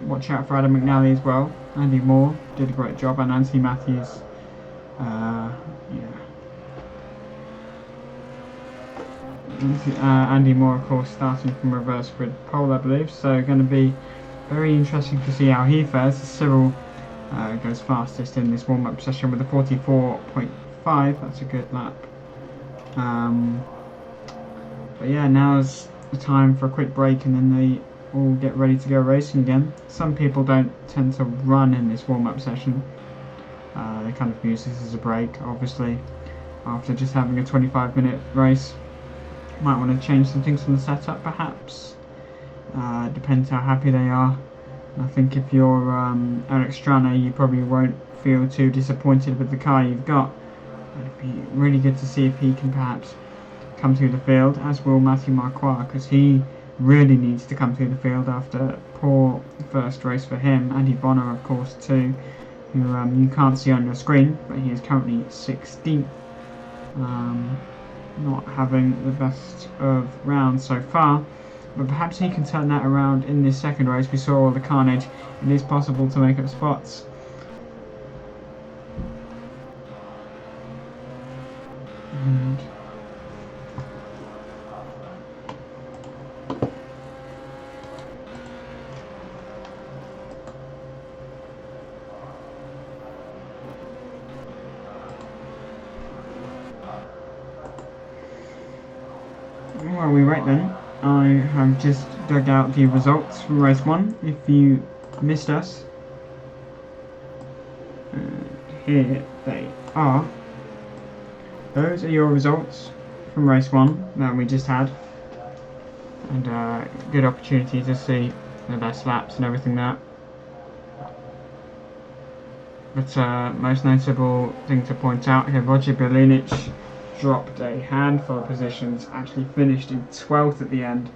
S2: watch out for Adam McNally as well. Andy Moore did a great job, and Anthony Matthews. Andy Moore, of course, starting from reverse grid pole, I believe. So going to be very interesting to see how he fares. Cyril goes fastest in this warm-up session with a 44.5. That's a good lap. But yeah, now's the time for a quick break, and then they all get ready to go racing again. Some people don't tend to run in this warm-up session. They kind of use this as a break, obviously, after just having a 25-minute race. Might want to change some things from the setup, perhaps. Depends how happy they are. I think if you're Eric Strana, you probably won't feel too disappointed with the car you've got. It'd be really good to see if he can perhaps come through the field, as will Matthew Marquardt, because he really needs to come through the field after poor first race for him. Andy Bonner, of course, too, who you can't see on your screen, but he is currently 16th. Not having the best of rounds so far, but perhaps he can turn that around in this second race. We saw all the carnage. It is possible to make up spots. And while we wait then, I have just dug out the results from race 1. If you missed us, here they are. Those are your results from race 1 that we just had, and good opportunity to see the best laps and everything that. But most notable thing to point out here, Roger Belinic dropped a handful of positions, actually finished in 12th at the end.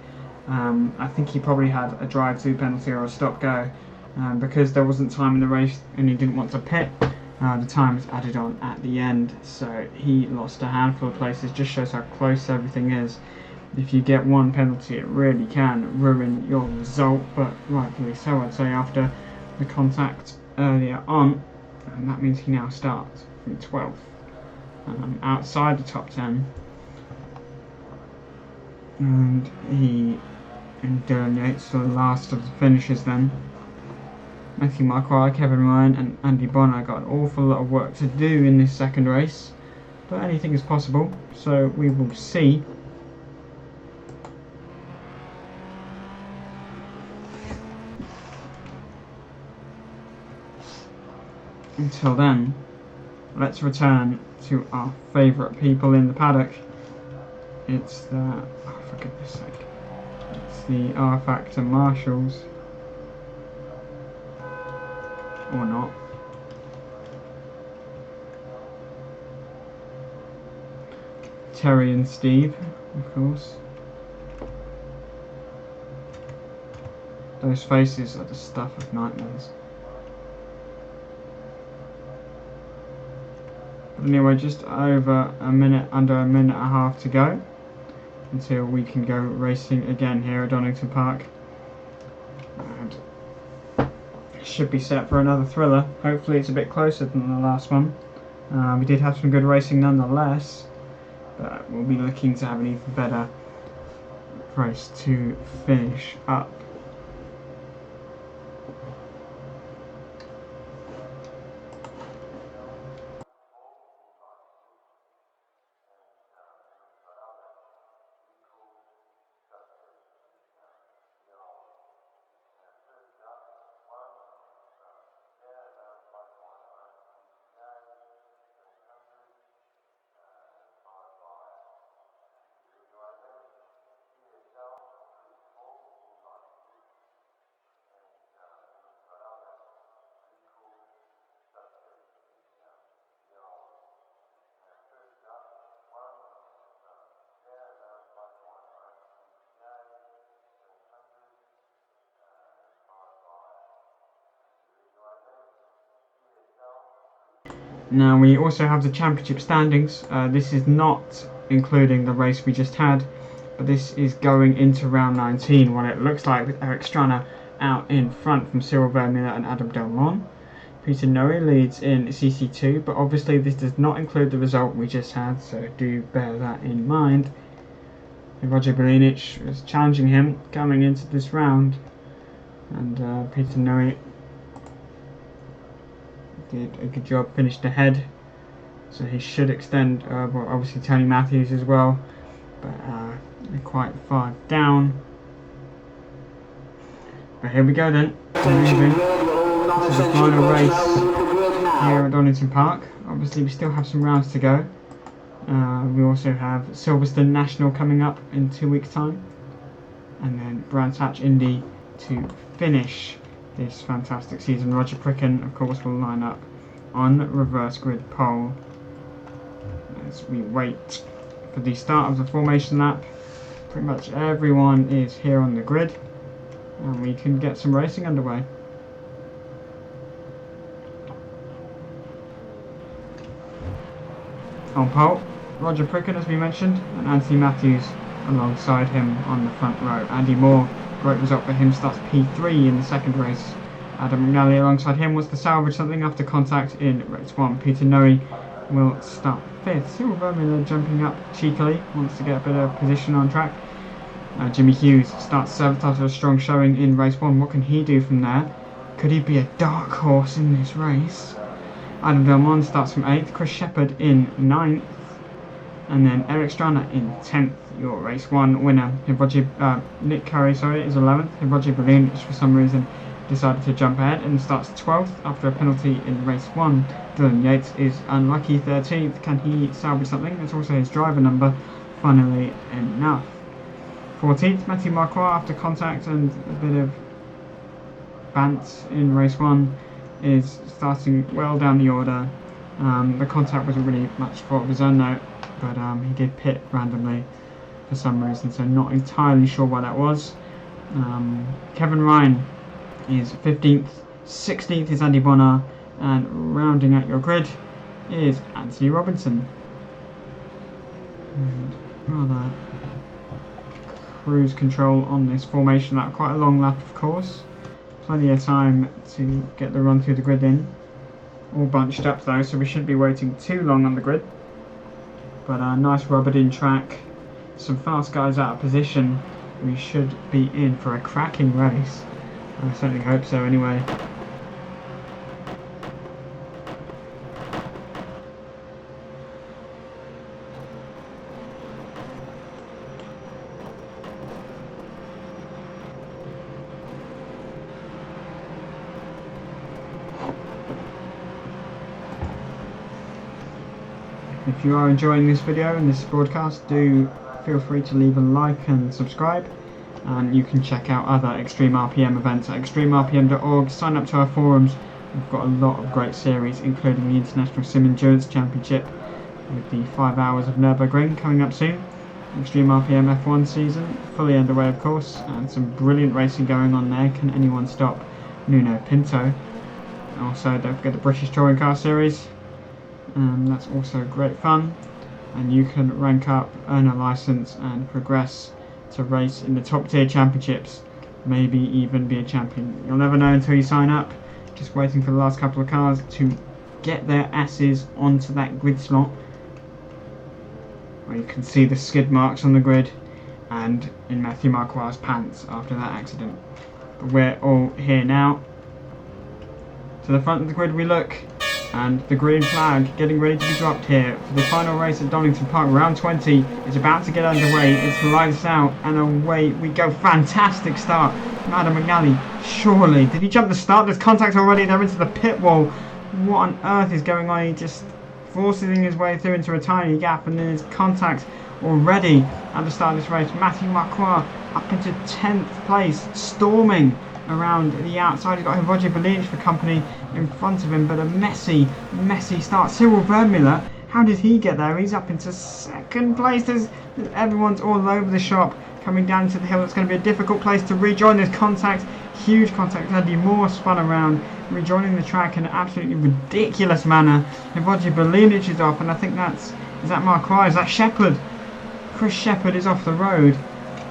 S2: I think he probably had a drive-through penalty or a stop-go because there wasn't time in the race and he didn't want to pit. The time was added on at the end, so he lost a handful of places. Just shows how close everything is. If you get one penalty, it really can ruin your result, but rightfully so, I'd say, after the contact earlier on. And that means he now starts from 12th. Outside the top 10, and he delineates the last of the finishers then. Matthew Marquardt, Kevin Ryan and Andy Bonner got an awful lot of work to do in this second race, but anything is possible, so we will see. until then, let's return to our favourite people in the paddock. It's the, oh, for goodness sake, it's the rFactor Marshals. Or not. Terry and Steve, of course. Those faces are the stuff of nightmares. But anyway, just over a minute, under a minute and a half to go until we can go racing again here at Donington Park. And should be set for another thriller. Hopefully it's a bit closer than the last one. We did have some good racing nonetheless, but we'll be looking to have an even better race to finish up. Now we also have the championship standings. This is not including the race we just had, but this is going into round 19, what it looks like, with Eric Strana out in front from Cyril Vermeulen and Adam Delmont. Peter Noe leads in CC2, but obviously this does not include the result we just had, so do bear that in mind. And Roger Belinic was challenging him coming into this round, and Peter Noe did a good job, finished ahead, so he should extend, well, obviously Tony Matthews as well, but they're quite far down. But here we go then, moving to the final race here at Donington Park. Obviously we still have some rounds to go. We also have Silverstone National coming up in 2 weeks time, and then Brands Hatch Indy to finish this fantastic season. Roger Pricken, of course, will line up on reverse grid pole as we wait for the start of the formation lap. Pretty much everyone is here on the grid, and we can get some racing underway. On pole, Roger Pricken, as we mentioned, and Anthony Matthews alongside him on the front row. Andy Moore, great result for him, starts P3 in the second race. Adam McNally alongside him wants to salvage something after contact in race 1. Peter Noe will start 5th. Cyril Vermeulen jumping up cheekily, wants to get a bit of position on track. Jimmy Hughes starts 7th after a strong showing in race 1. What can he do from there? Could he be a dark horse in this race? Adam Delmont starts from 8th. Chris Shepherd in 9th. And then Eric Strana in 10th, your race 1 winner. Nick Curry is 11th. Roger Belinic, for some reason, decided to jump ahead and starts 12th after a penalty in race 1. Dylan Yates is unlucky 13th. Can he salvage something? It's also his driver number, funnily enough. 14th, Matthew Marquardt, after contact and a bit of bants in race 1, is starting well down the order. The contact wasn't really much fault of his own though, but he did pit randomly for some reason, so not entirely sure why that was. Kevin Ryan is 15th, 16th is Andy Bonner, and rounding out your grid is Anthony Robinson. And rather cruise control on this formation lap, quite a long lap of course, plenty of time to get the run through the grid in. All bunched up though, so we shouldn't be waiting too long on the grid. But a nice rubbered in track, some fast guys out of position. We should be in for a cracking race. I certainly hope so anyway. If you are enjoying this video and this broadcast, do feel free to leave a like and subscribe. And you can check out other Extreme RPM events at extremrpm.org. Sign up to our forums. We've got a lot of great series, including the International Sim Endurance Championship with the 5 hours of Nürburgring coming up soon. Extreme RPM F1 season, fully underway of course, and some brilliant racing going on there. Can anyone stop Nuno Pinto? Also, don't forget the British Touring Car Series. That's also great fun. And you can rank up, earn a license, and progress to race in the top tier championships. Maybe even be a champion. You'll never know until you sign up. Just waiting for the last couple of cars to get their asses onto that grid slot, where you can see the skid marks on the grid and in Matthew Marquard's pants after that accident. But we're all here now. To the front of the grid we look, and the green flag getting ready to be dropped here for the final race at Donington Park. Round 20 is about to get underway. It's lights out and away we go. Fantastic start from Adam McNally. Surely, did he jump the start? There's contact already. They're into the pit wall. What on earth is going on? He just forcing his way through into a tiny gap, and then his contact already at the start of this race. Matthew Marquard up into 10th place, storming around the outside. He's got Roger Bellini for company in front of him, but a messy start. Cyril Vermeulen, how did he get there? He's up into 2nd place. Everyone's all over the shop coming down to the hill. It's going to be a difficult place to rejoin. There's contact, huge contact. Andy Moore spun around, rejoining the track in an absolutely ridiculous manner. And Roger Bellini is off, and I think is that Marquard? Is that Shepherd? Chris Shepherd is off the road,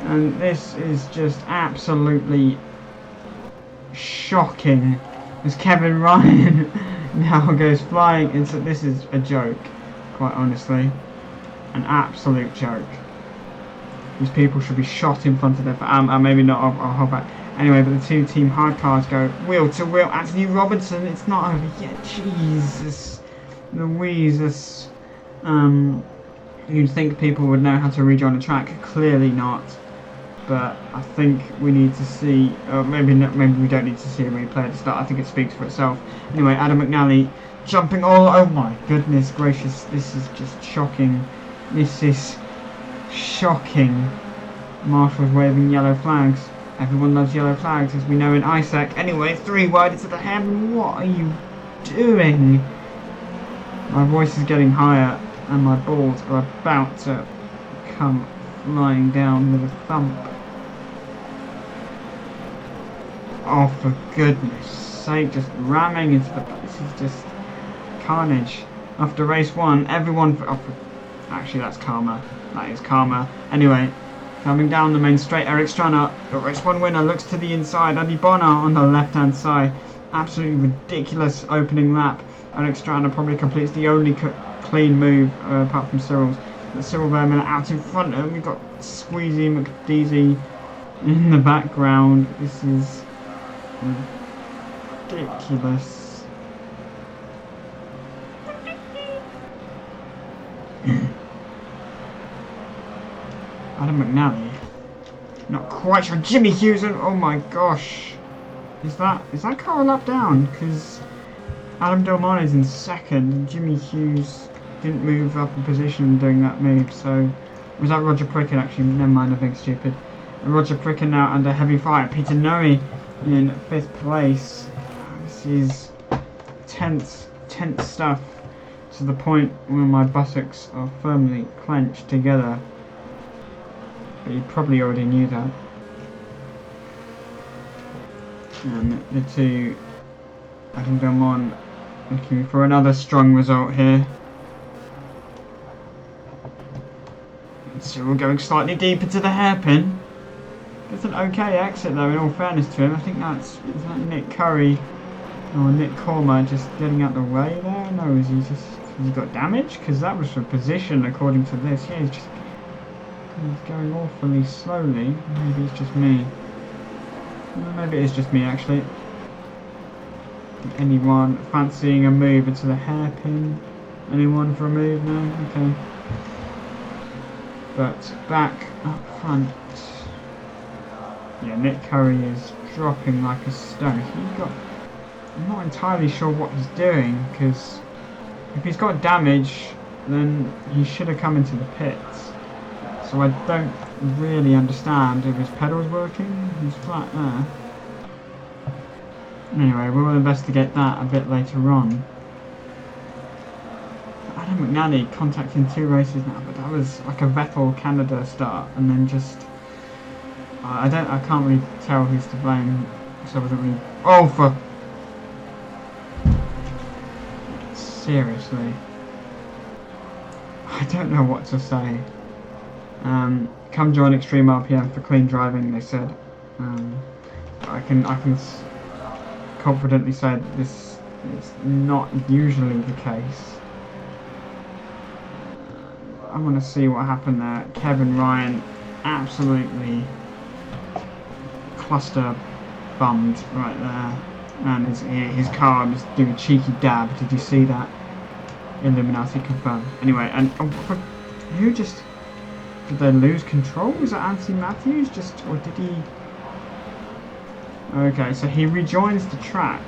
S2: and this is just absolutely shocking as Kevin Ryan now goes flying into. This is a joke, quite honestly, an absolute joke. These people should be shot in front of their maybe not, I'll hold back. Anyway, but the two team hard cars go wheel to wheel. Anthony Robinson, it's not over yet. Jesus Louise, you'd think people would know how to rejoin the track. Clearly not. But I think we need to see, or maybe we don't need to see a replay at the start. I think it speaks for itself. Anyway, Adam McNally jumping all, oh my goodness gracious, this is just shocking. This is shocking. Marshall's waving yellow flags. Everyone loves yellow flags, as we know in ISAC. Anyway, 3 wide into the heaven. What are you doing? My voice is getting higher, and my balls are about to come lying down with a thump. Oh, for goodness sake, just ramming into the... This is just carnage. After race 1, everyone... actually, that's karma. That is karma. Anyway, coming down the main straight, Eric Strana, the race 1 winner, looks to the inside. Andy Bonner on the left-hand side. Absolutely ridiculous opening lap. Eric Strana probably completes the only clean move, apart from Cyril's. Cyril Vermeulen out in front of him. We've got Squeezy McDeasy in the background. This is ridiculous. Adam McNally, not quite sure. Jimmy Hughes, oh my gosh, is that car a lap down? Because Adam Delmon is in 2nd, and Jimmy Hughes didn't move up a position during that move. So was that Roger Prickett? Actually, never mind, I'm being stupid. Roger Prickett now under heavy fire. Peter Noe in 5th place. This is tense stuff, to the point where my buttocks are firmly clenched together. But you probably already knew that. And the two, Adam Delmon, looking for another strong result here. So we're going slightly deep into the hairpin. It's an okay exit though, in all fairness to him. I think is that Nick Curry or Nick Cormer just getting out the way there? No, has he got damage? Because that was for position according to this. Yeah, he's going awfully slowly. Maybe it's just me. Maybe it is just me actually. Anyone fancying a move into the hairpin? Anyone for a move? No? Okay. But back up front. Yeah, Nick Curry is dropping like a stone. I'm not entirely sure what he's doing, because if he's got damage, then he should have come into the pits. So I don't really understand if his pedal's working. He's flat there. Anyway, we'll investigate that a bit later on. Adam McNally contacting 2 races now, but that was like a Vettel Canada start, and then just I can't really tell who's to blame. So I wasn't really. Oh, for seriously, I don't know what to say. Come join Extreme RPM for clean driving, they said. I can confidently say that this is not usually the case. I want to see what happened there. Kevin Ryan absolutely cluster bummed right there, and his car was doing a cheeky dab. Did you see that? Illuminati confirmed. Anyway, and who just did they lose control? Was that Anthony Matthews? Or did he? Okay, so he rejoins the track.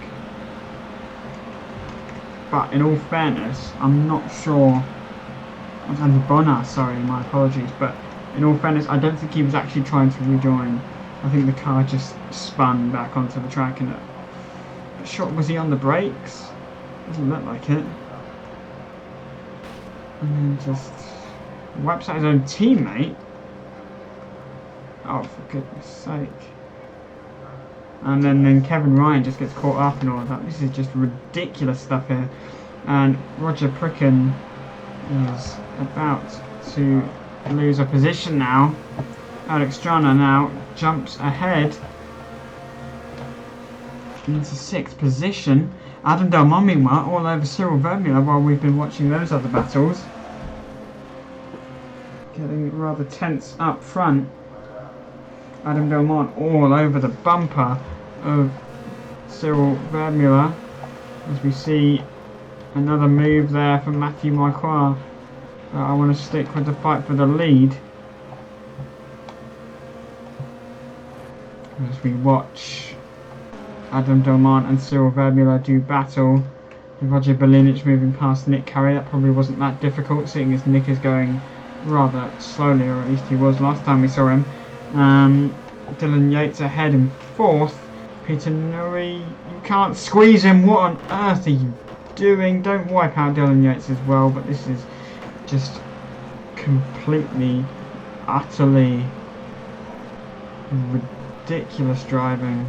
S2: But in all fairness, I'm not sure. Andy Bonner, sorry, my apologies. But in all fairness, I don't think he was actually trying to rejoin. I think the car just spun back onto the track, and was he on the brakes? Doesn't look like it. And then just wipes out his own teammate. Oh, for goodness sake. And then Kevin Ryan just gets caught up in all of that. This is just ridiculous stuff here. And Roger Pricken is about to lose a position now. Alex Strana now jumps ahead into 6th position. Adam Delmont, meanwhile, all over Cyril Vermeulen while we've been watching those other battles. Getting rather tense up front. Adam Delmont all over the bumper of Cyril Vermeulen as we see another move there from Matthew Marquardt. I want to stick with the fight for the lead as we watch Adam Delmont and Cyril Vermeulen do battle. Roger Belinic moving past Nick Curry. That probably wasn't that difficult, seeing as Nick is going rather slowly, or at least he was last time we saw him. Dylan Yates ahead in 4th. Peter Nuri, you can't squeeze him. What on earth are you doing? Don't wipe out Dylan Yates as well, but this is just completely, utterly ridiculous driving.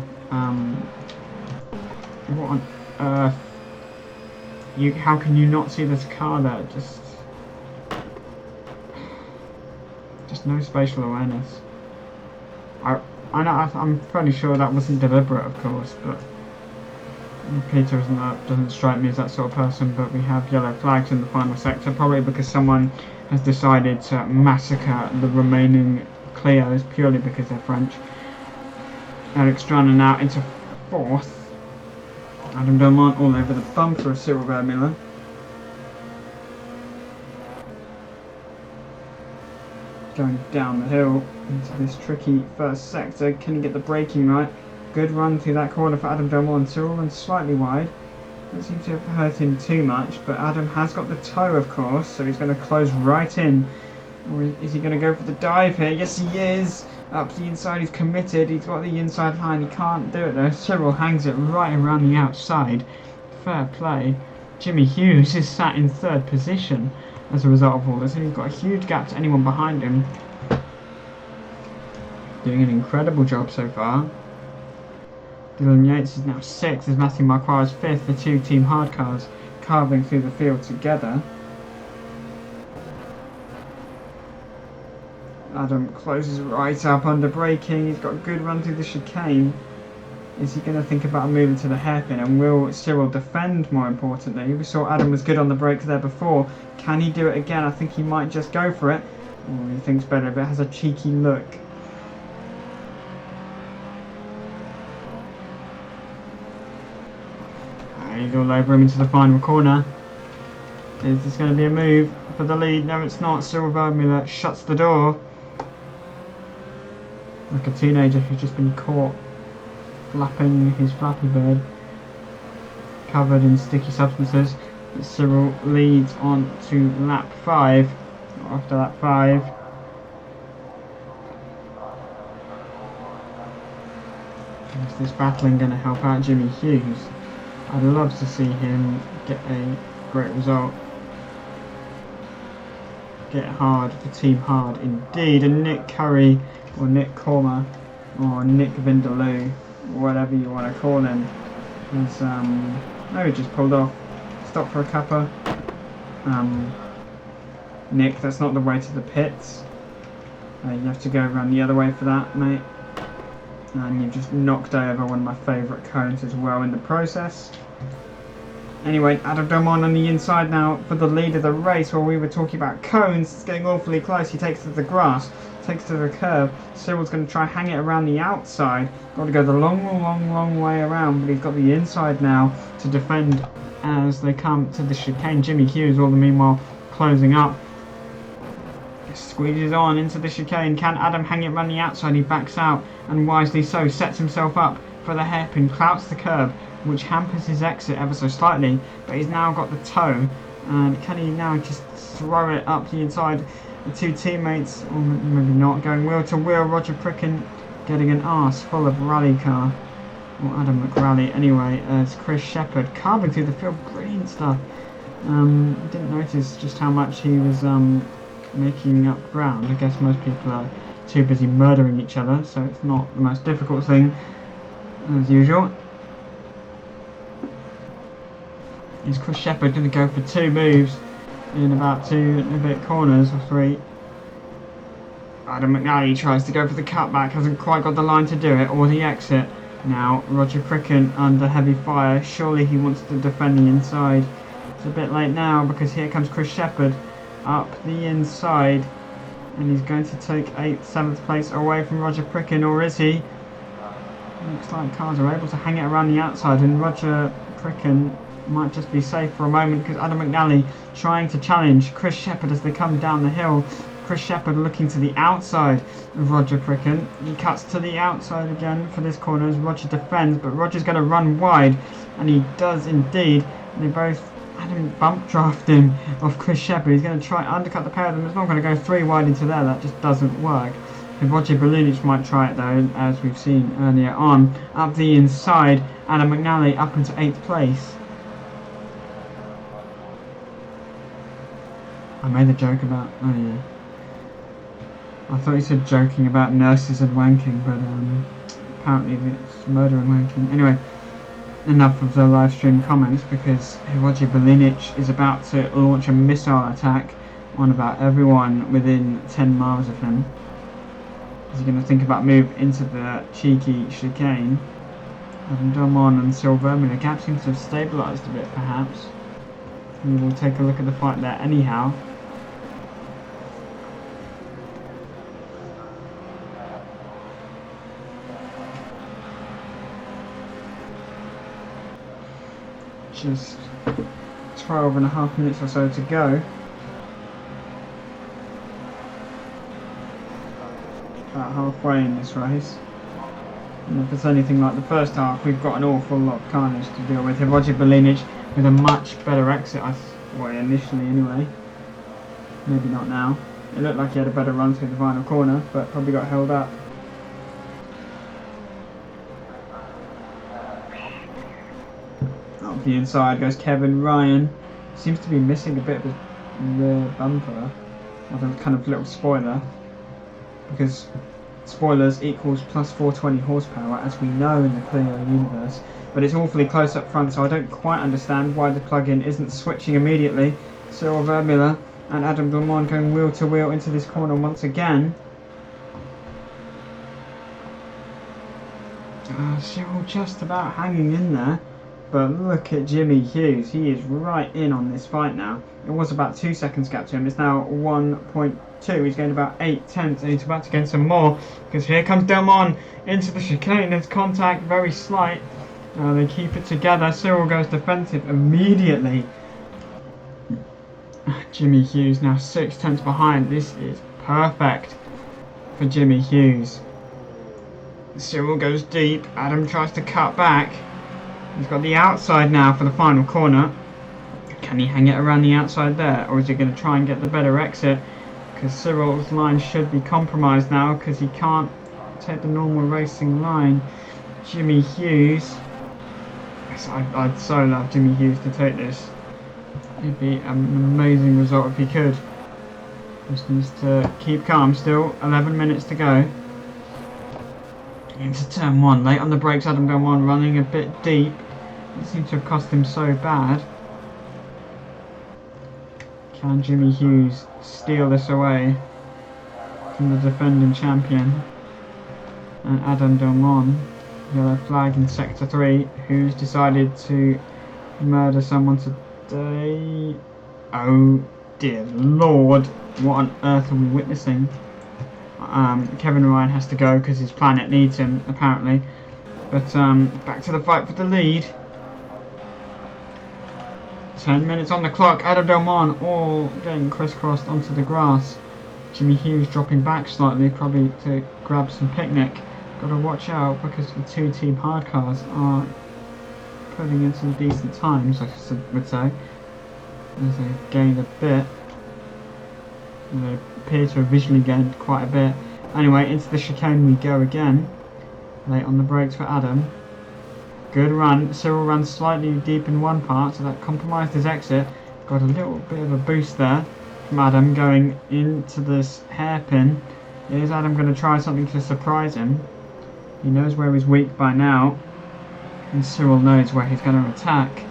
S2: What on earth? How can you not see this car there? Just no spatial awareness. I'm fairly sure that wasn't deliberate, of course, but Peter doesn't strike me as that sort of person. But we have yellow flags in the final sector, probably because someone has decided to massacre the remaining Clios purely because they're French. Alex Strana now into 4th. Adam Delmont all over the bumper of Cyril Vermeulen. Going down the hill into this tricky first sector. Can he get the braking right? Good run through that corner for Adam Delmont and Cyril, and slightly wide. Doesn't seem to have hurt him too much, but Adam has got the toe, of course, so he's going to close right in. Or is he going to go for the dive here? Yes, he is! Up the inside, he's committed. He's got the inside line. He can't do it though. Cyril hangs it right around the outside. Fair play. Jimmy Hughes is sat in 3rd position as a result of all this, and he's got a huge gap to anyone behind him. Doing an incredible job so far. Dylan Yates is now 6th as Matthew Marquardt is 5th. The 2 team hard cars carving through the field together. Adam closes right up under braking. He's got a good run through the chicane. Is he going to think about moving to the hairpin? And will Cyril defend, more importantly? We saw Adam was good on the brakes there before. Can he do it again? I think he might just go for it. Or he thinks better if it has a cheeky look. He's all over him into the final corner. Is this going to be a move for the lead? No, it's not. Cyril Vermeulen shuts the door. Like a teenager who's just been caught flapping his Flappy Bird, covered in sticky substances. Cyril leads on to lap 5. After lap 5. Is this battling going to help out Jimmy Hughes? I'd love to see him get a great result. Get hard for Team Hard indeed. And Nick Curry, or Nick Cormer, or Nick Vindaloo, whatever you want to call him, has maybe just pulled off. Stop for a cuppa. Nick, that's not the way to the pits. You have to go around the other way for that, mate. And you've just knocked over one of my favourite cones as well in the process. Anyway, Adam Domon on the inside now for the lead of the race. While we were talking about cones, it's getting awfully close. He takes to the grass, takes to the curb. Cyril's going to try hang it around the outside. Got to go the long way around, but he's got the inside now to defend as they come to the chicane. Jimmy Hughes all the meanwhile closing up. Squeezes on into the chicane. Can Adam hang it around the outside? He backs out, and wisely so, sets himself up for the hairpin, clouts the curb, which hampers his exit ever so slightly, but he's now got the toe, and can he now just throw it up the inside? The two teammates, or maybe not, going wheel to wheel. Roger Pricken getting an arse full of rally car, or Adam McRally anyway, as Chris Shepherd carving through the field. Brilliant stuff. Didn't notice just how much he was making up ground. I guess most people are too busy murdering each other, so it's not the most difficult thing as usual. Is Chris Shepherd going to go for 2 moves in about 2 and a bit corners, or 3? Adam McNally tries to go for the cutback, hasn't quite got the line to do it, or the exit. Now Roger Pricken under heavy fire. Surely he wants to defend the inside. It's a bit late now, because here comes Chris Shepherd up the inside, and he's going to take 8th, 7th place away from Roger Pricken, or is he? Looks like cars are able to hang it around the outside, and Roger Pricken might just be safe for a moment, because Adam McNally trying to challenge Chris Shepherd as they come down the hill. Chris Shepherd looking to the outside of Roger Pricken. He cuts to the outside again for this corner as Roger defends, but Roger's going to run wide, and he does indeed. And they both Adam bump drafting off Chris Shepherd. He's going to try undercut the pair of them. It's not going to go 3 wide into there. That just doesn't work. And Roger Balunic might try it though, as we've seen earlier on. Up the inside, Adam McNally up into 8th place. I made a joke about, oh yeah, I thought you said joking about nurses and wanking, but apparently it's murder and wanking. Anyway, enough of the live stream comments, because Roger Balunic is about to launch a missile attack on about everyone within 10 miles of him. Is he going to think about move into the cheeky chicane? Adam Domon and Silverman, the gap seems to have stabilised a bit perhaps. We will take a look at the fight there anyhow. Just 12.5 minutes or so to go. About halfway in this race. And if it's anything like the first half, we've got an awful lot of carnage to deal with. Roger Balunic with a much better exit, well, initially anyway. Maybe not now. It looked like he had a better run through the final corner, but probably got held up. Up the inside goes Kevin Ryan. Seems to be missing a bit of his rear bumper. Or the kind of little spoiler. Because spoilers equals plus 420 horsepower, as we know in the Clio universe. But it's awfully close up front, so I don't quite understand why the plug-in isn't switching immediately. Cyril Vermeulen and Adam Domon going wheel to wheel into this corner once again. Cyril just about hanging in there. But look at Jimmy Hughes, he is right in on this fight now. It was about 2 seconds gap to him, it's now 1.2, he's gained about 8 tenths, and he's about to gain some more, because here comes Delmon into the chicane. There's contact, very slight. They keep it together. Cyril goes defensive immediately. Jimmy Hughes now 6 tenths behind. This is perfect for Jimmy Hughes. Cyril goes deep, Adam tries to cut back. He's got the outside now for the final corner. Can he hang it around the outside there, or is he going to try and get the better exit? Because Cyril's line should be compromised now, because he can't take the normal racing line. Jimmy Hughes. I'd so love Jimmy Hughes to take this. It'd be an amazing result if he could. Just needs to keep calm still. 11 minutes to go. Into turn 1. Late on the brakes, Adam Delmont running a bit deep. It seems to have cost him so bad. Can Jimmy Hughes steal this away from the defending champion? And Adam Delmont, yellow flag in sector 3, who's decided to murder someone today. Oh dear lord, what on earth are we witnessing? Kevin Ryan has to go because his planet needs him, apparently. But back to the fight for the lead. 10 minutes on the clock. Adam Delmont all getting crisscrossed onto the grass. Jimmy Hughes dropping back slightly, probably to grab some picnic. Got to watch out because the two team hard cars are putting in some decent times, I would say. As they gained a bit. They appear to have visually gained quite a bit. Anyway, into the chicane we go again. Late on the brakes for Adam. Good run. Cyril ran slightly deep in one part, so that compromised his exit. Got a little bit of a boost there from Adam going into this hairpin. Is Adam going to try something to surprise him? He knows where he's weak by now, and Cyril knows where he's going to attack.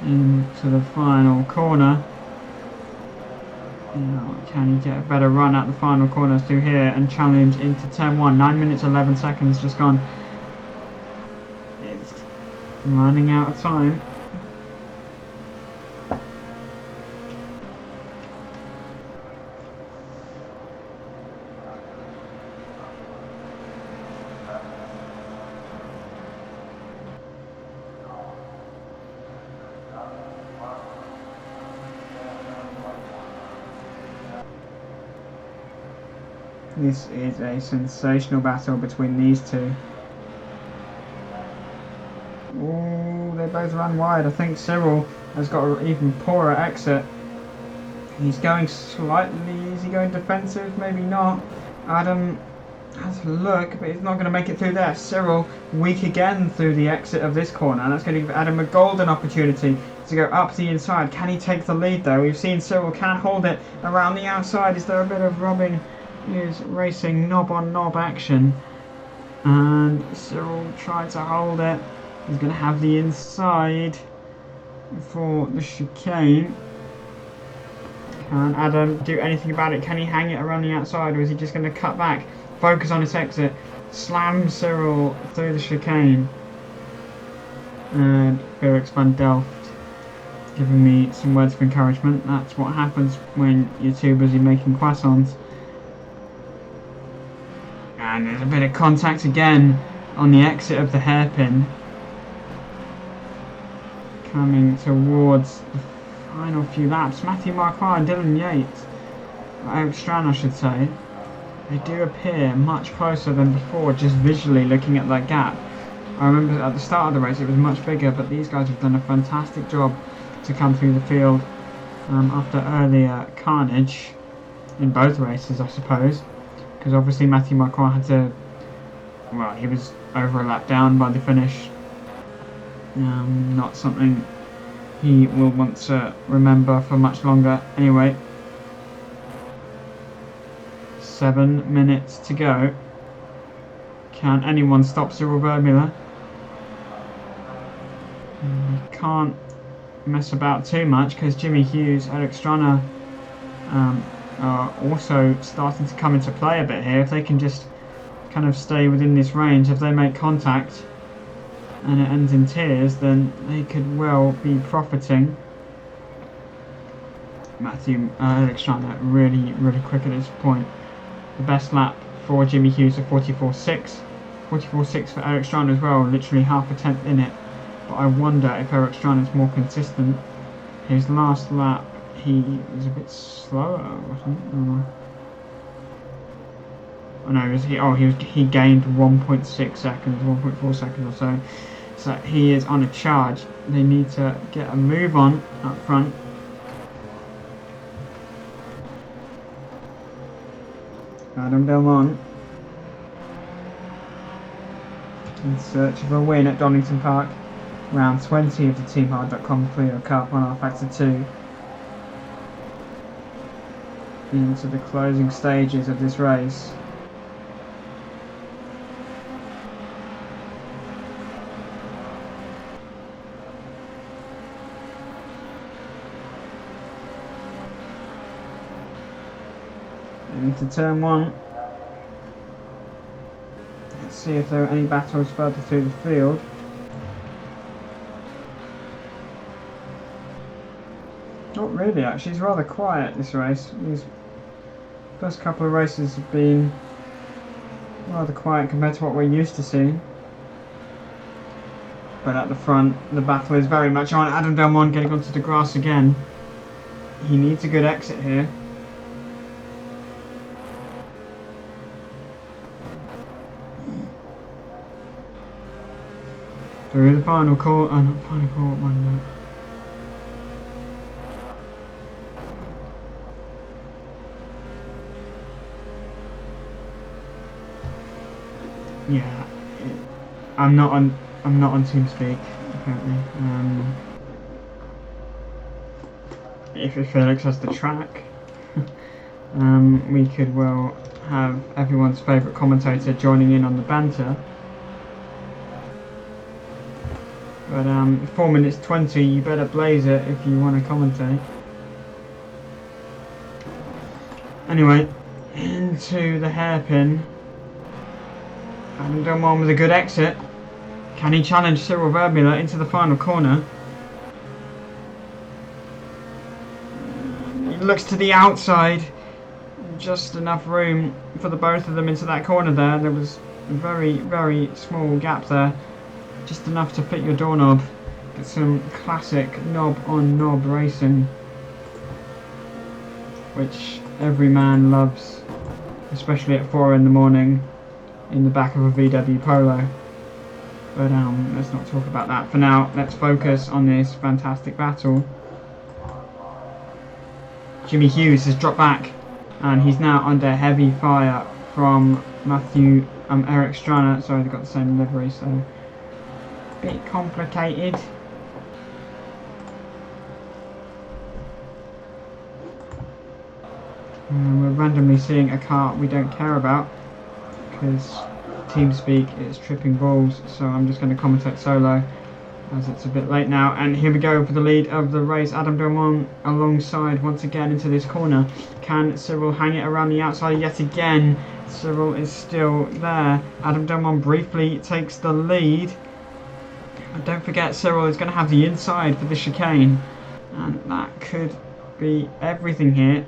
S2: Into the final corner. Now, can he get a better run at the final corners through here and challenge into turn 1? 9 minutes 11 seconds just gone. It's running out of time. This is a sensational battle between these two. Ooh, they both run wide. I think Cyril has got an even poorer exit. He's going slightly, is he going defensive? Maybe not. Adam has a look, but he's not going to make it through there. Cyril weak again through the exit of this corner. And that's going to give Adam a golden opportunity to go up the inside. Can he take the lead though? We've seen Cyril can hold it around the outside. Is there a bit of robbing? Is racing knob on knob action, and Cyril tried to hold it. He's going to have the inside for the chicane. Can Adam do anything about it? Can he hang it around the outside, or is he just going to cut back, focus on his exit, slam Cyril through the chicane? And Felix van Delft giving me some words of encouragement. That's what happens when you're too busy making croissants. And there's a bit of contact again on the exit of the hairpin. Coming towards the final few laps. Matthew Marquardt and Dylan Yates, Eric Strand I should say, they do appear much closer than before just visually looking at that gap. I remember at the start of the race it was much bigger, but these guys have done a fantastic job to come through the field after earlier carnage in both races, I suppose. Because obviously Matthew Marquardt had to, well, he was over a lap down by the finish. Not something he will want to remember for much longer. Anyway, 7 minutes to go. Can anyone stop Cyril Vermeulen? Can't mess about too much because Jimmy Hughes, Eric Strana, are also starting to come into play a bit here. If they can just kind of stay within this range, if they make contact and it ends in tears, then they could well be profiting. Alex Strana really quick at this point. The best lap for Jimmy Hughes of 44.6. 44.6 for Eric Strana as well, literally half a tenth in it. But I wonder if Eric Strana is more consistent. His last lap, he was a bit slower, wasn't he? Oh no, he gained 1.6 seconds, 1.4 seconds or so. So he is on a charge. They need to get a move on up front. Adam Delmont in search of a win at Donington Park. Round 20 of the TeamHard.com Clio Cup on rFactor 2. Into the closing stages of this race. Into turn 1. Let's see if there are any battles further through the field. Not really, actually. It's rather quiet, this race. These first couple of races have been rather quiet compared to what we're used to seeing. But at the front, the battle is very much on. Adam Delmont getting onto the grass again. He needs a good exit here. Through the final call, not final call, one minute. Yeah, I'm not on TeamSpeak apparently. If Felix has the track, we could well have everyone's favourite commentator joining in on the banter. But 4 minutes 20, you better blaze it if you want to commentate. Anyway, into the hairpin. Adam Delmont with a good exit. Can he challenge Cyril Verbula into the final corner? He looks to the outside. Just enough room for the both of them into that corner there. There was a very, very small gap there. Just enough to fit your doorknob. Get some classic knob-on-knob racing, which every man loves, especially at 4 in the morning in the back of a VW Polo. But let's not talk about that for now. Let's focus on this fantastic battle. Jimmy Hughes has dropped back, and he's now under heavy fire from Eric Strana. Sorry, they've got the same livery, so bit complicated. We're randomly seeing a car we don't care about because TeamSpeak is tripping balls, so I'm just going to commentate solo as it's a bit late now. And here we go for the lead of the race. Adam Delmont alongside once again into this corner. Can Cyril hang it around the outside yet again? Cyril is still there. Adam Delmont briefly takes the lead. And don't forget, Cyril is going to have the inside for the chicane, and that could be everything here.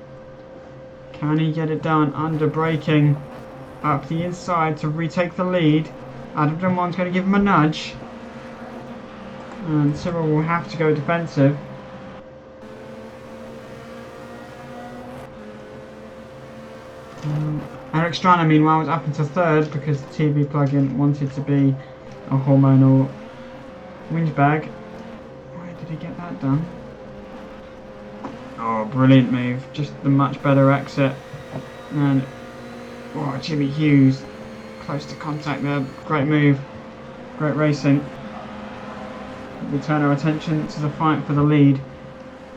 S2: Can he get it done under braking up the inside to retake the lead? Adam Delmont's going to give him a nudge, and Cyril will have to go defensive. Eric Strana, meanwhile, was up into third because the TV plugin wanted to be a hormonal winch bag. Why did he get that done? Oh, brilliant move. Just the much better exit. And oh, Jimmy Hughes close to contact there. Great move. Great racing. We turn our attention to the fight for the lead.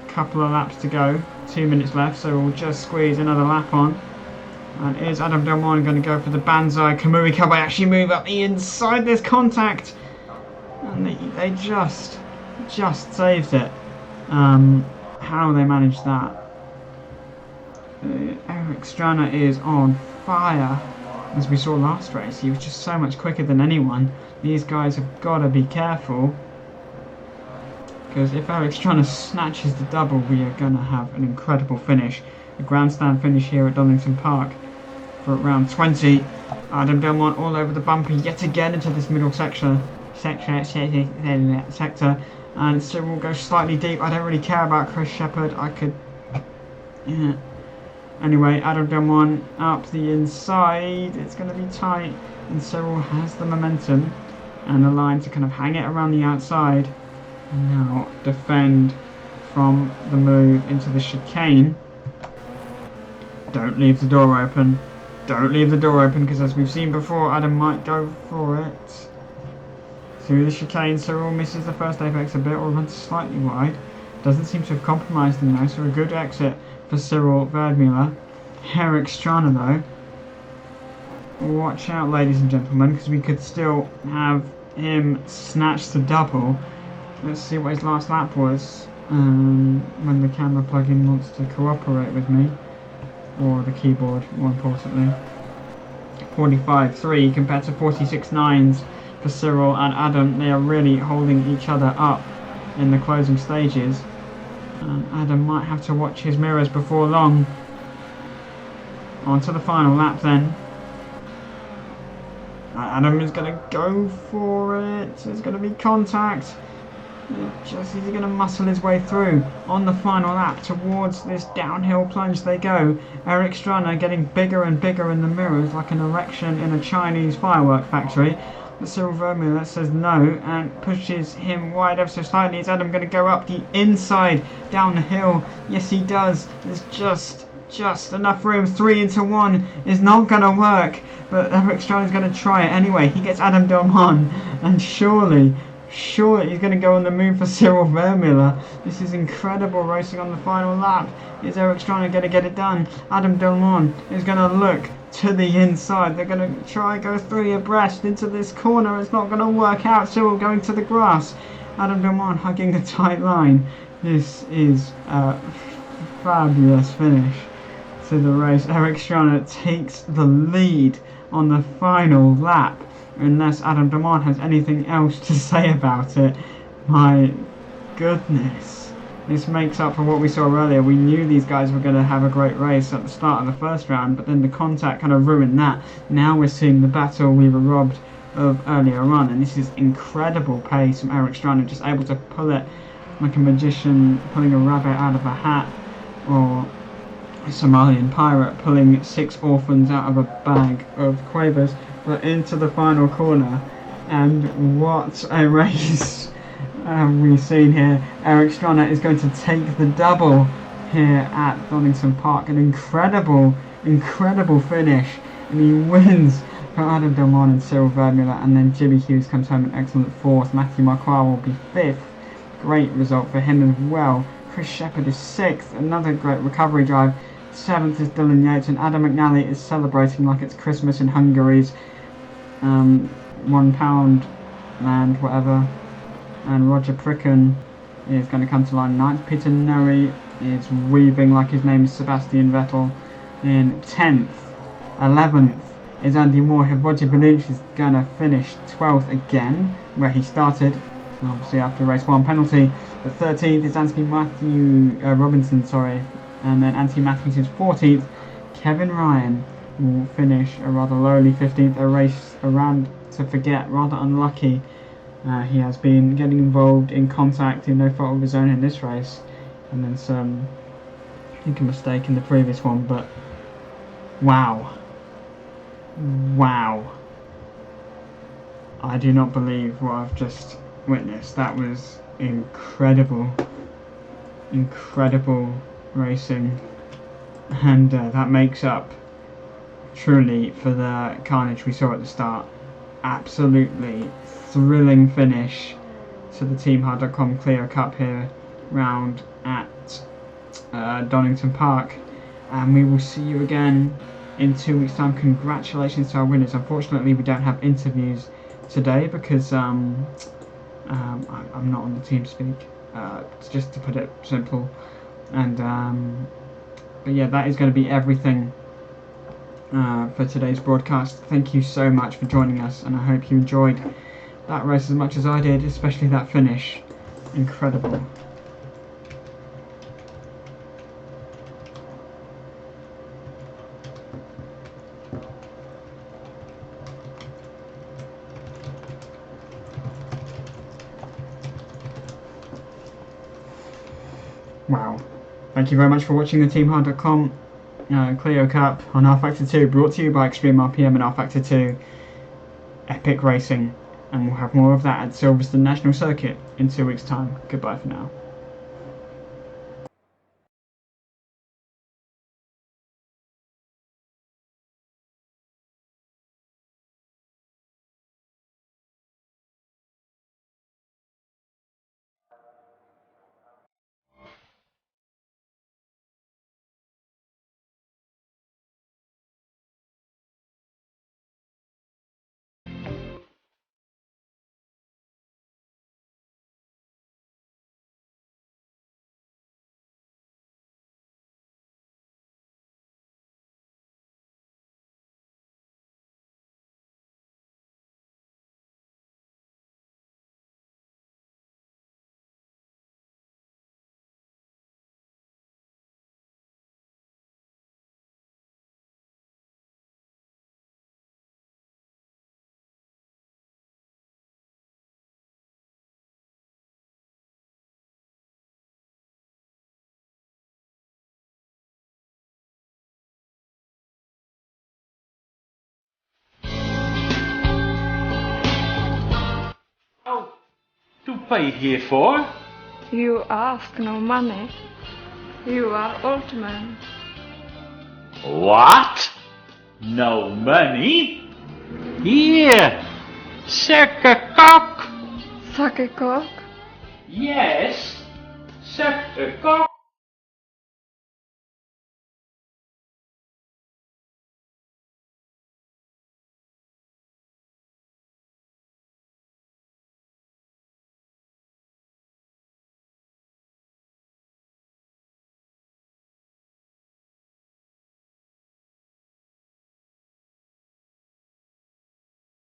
S2: Couple of laps to go. 2 minutes left, so we'll just squeeze another lap on. And is Adam Delmont going to go for the Banzai Kamui Kobayashi actually move up the inside? There's contact. And they just saved it. How they managed that. Eric Strana is on fire. As we saw last race, he was just so much quicker than anyone. These guys have got to be careful, because if Eric Strana snatches the double, we are going to have an incredible finish. A grandstand finish here at Donington Park for round 20. Adam Delmont all over the bumper yet again into this middle sector. And Cyril will go slightly deep. I don't really care about Chris Shepherd. I could... Yeah. Anyway, Adam Delmon up the inside. It's going to be tight, and Cyril has the momentum and the line to kind of hang it around the outside. And now defend from the move into the chicane. Don't leave the door open. Don't leave the door open, because as we've seen before, Adam might go for it. Through the chicane, Cyril misses the first apex a bit, or runs slightly wide. Doesn't seem to have compromised him though, so a good exit for Cyril Verdmüller. Eric Strana though. Watch out, ladies and gentlemen, because we could still have him snatch the double. Let's see what his last lap was. When the camera plugin wants to cooperate with me. Or the keyboard, more importantly. 45.3 compared to 46.9s for Cyril and Adam. They are really holding each other up in the closing stages. And Adam might have to watch his mirrors before long. On to the final lap then. Adam is going to go for it. There's going to be contact. Just is he going to muscle his way through on the final lap towards this downhill plunge they go. Eric Strana getting bigger and bigger in the mirrors like an erection in a Chinese firework factory. But Cyril Verdmüller says no and pushes him wide ever so slightly. Is Adam going to go up the inside down the hill? Yes, he does. There's just enough room. 3 into 1 is not going to work. But Eric Strana is going to try it anyway. He gets Adam Delmon, and surely he's going to go on the move for Cyril Verdmüller. This is incredible racing on the final lap. Is Eric Strana going to get it done? Adam Delmon is going to look to the inside. They're going to try and go 3 abreast into this corner. It's not going to work out. Cyril going to the grass. Adam Delmon hugging the tight line. This is a fabulous finish to the race. Eric Strana takes the lead on the final lap. Unless Adam Delmon has anything else to say about it. My goodness. This makes up for what we saw earlier. We knew these guys were going to have a great race at the start of the first round, but then the contact kind of ruined that. Now we're seeing the battle we were robbed of earlier on, and this is incredible pace from Eric Strana, just able to pull it like a magician pulling a rabbit out of a hat, or a Somalian pirate pulling 6 orphans out of a bag of quavers. But into the final corner, and what a race have we seen here. Eric Strana is going to take the double here at Donington Park. An incredible finish, and he wins for Adam Delmon and Cyril Verdmüller, and then Jimmy Hughes comes home an excellent 4th. Matthew Marquardt will be 5th. Great result for him as well. Chris Shepherd is 6th, another great recovery drive. 7th is Dylan Yates, and Adam McNally is celebrating like it's Christmas in Hungary's £1 land, whatever. And Roger Pricken is going to come to line 9th. Peter Noe is weaving like his name is Sebastian Vettel in 10th. 11th is Andy Moore. Roger Benucci is going to finish 12th again, where he started, obviously after race 1 penalty. The 13th is Robinson, and then Anthony Matthews is 14th. Kevin Ryan will finish a rather lowly 15th, a race around to forget, rather unlucky. He has been getting involved in contact in no fault of his own in this race, and then some, I think, a mistake in the previous one, but wow. I do not believe what I've just witnessed. That was incredible racing, and that makes up truly for the carnage we saw at the start. Absolutely thrilling finish to the TeamHard.com Clio Cup here round at Donington Park, and we will see you again in 2 weeks time. Congratulations to our winners. Unfortunately we don't have interviews today because I'm not on the TeamSpeak, just to put it simple, and but yeah, that is going to be everything for today's broadcast. Thank you so much for joining us, and I hope you enjoyed that race as much as I did, especially that finish. Incredible. Wow. Thank you very much for watching the TeamHard.com Clio Cup on rFactor 2, brought to you by Extreme RPM and rFactor 2 Epic Racing. And we'll have more of that at Silverstone National Circuit in 2 weeks' time. Goodbye for now.
S4: How to pay here for?
S3: You ask no money. You are old man.
S4: What? No money? Here, suck a cock.
S3: Suck a cock.
S4: Yes, suck a cock.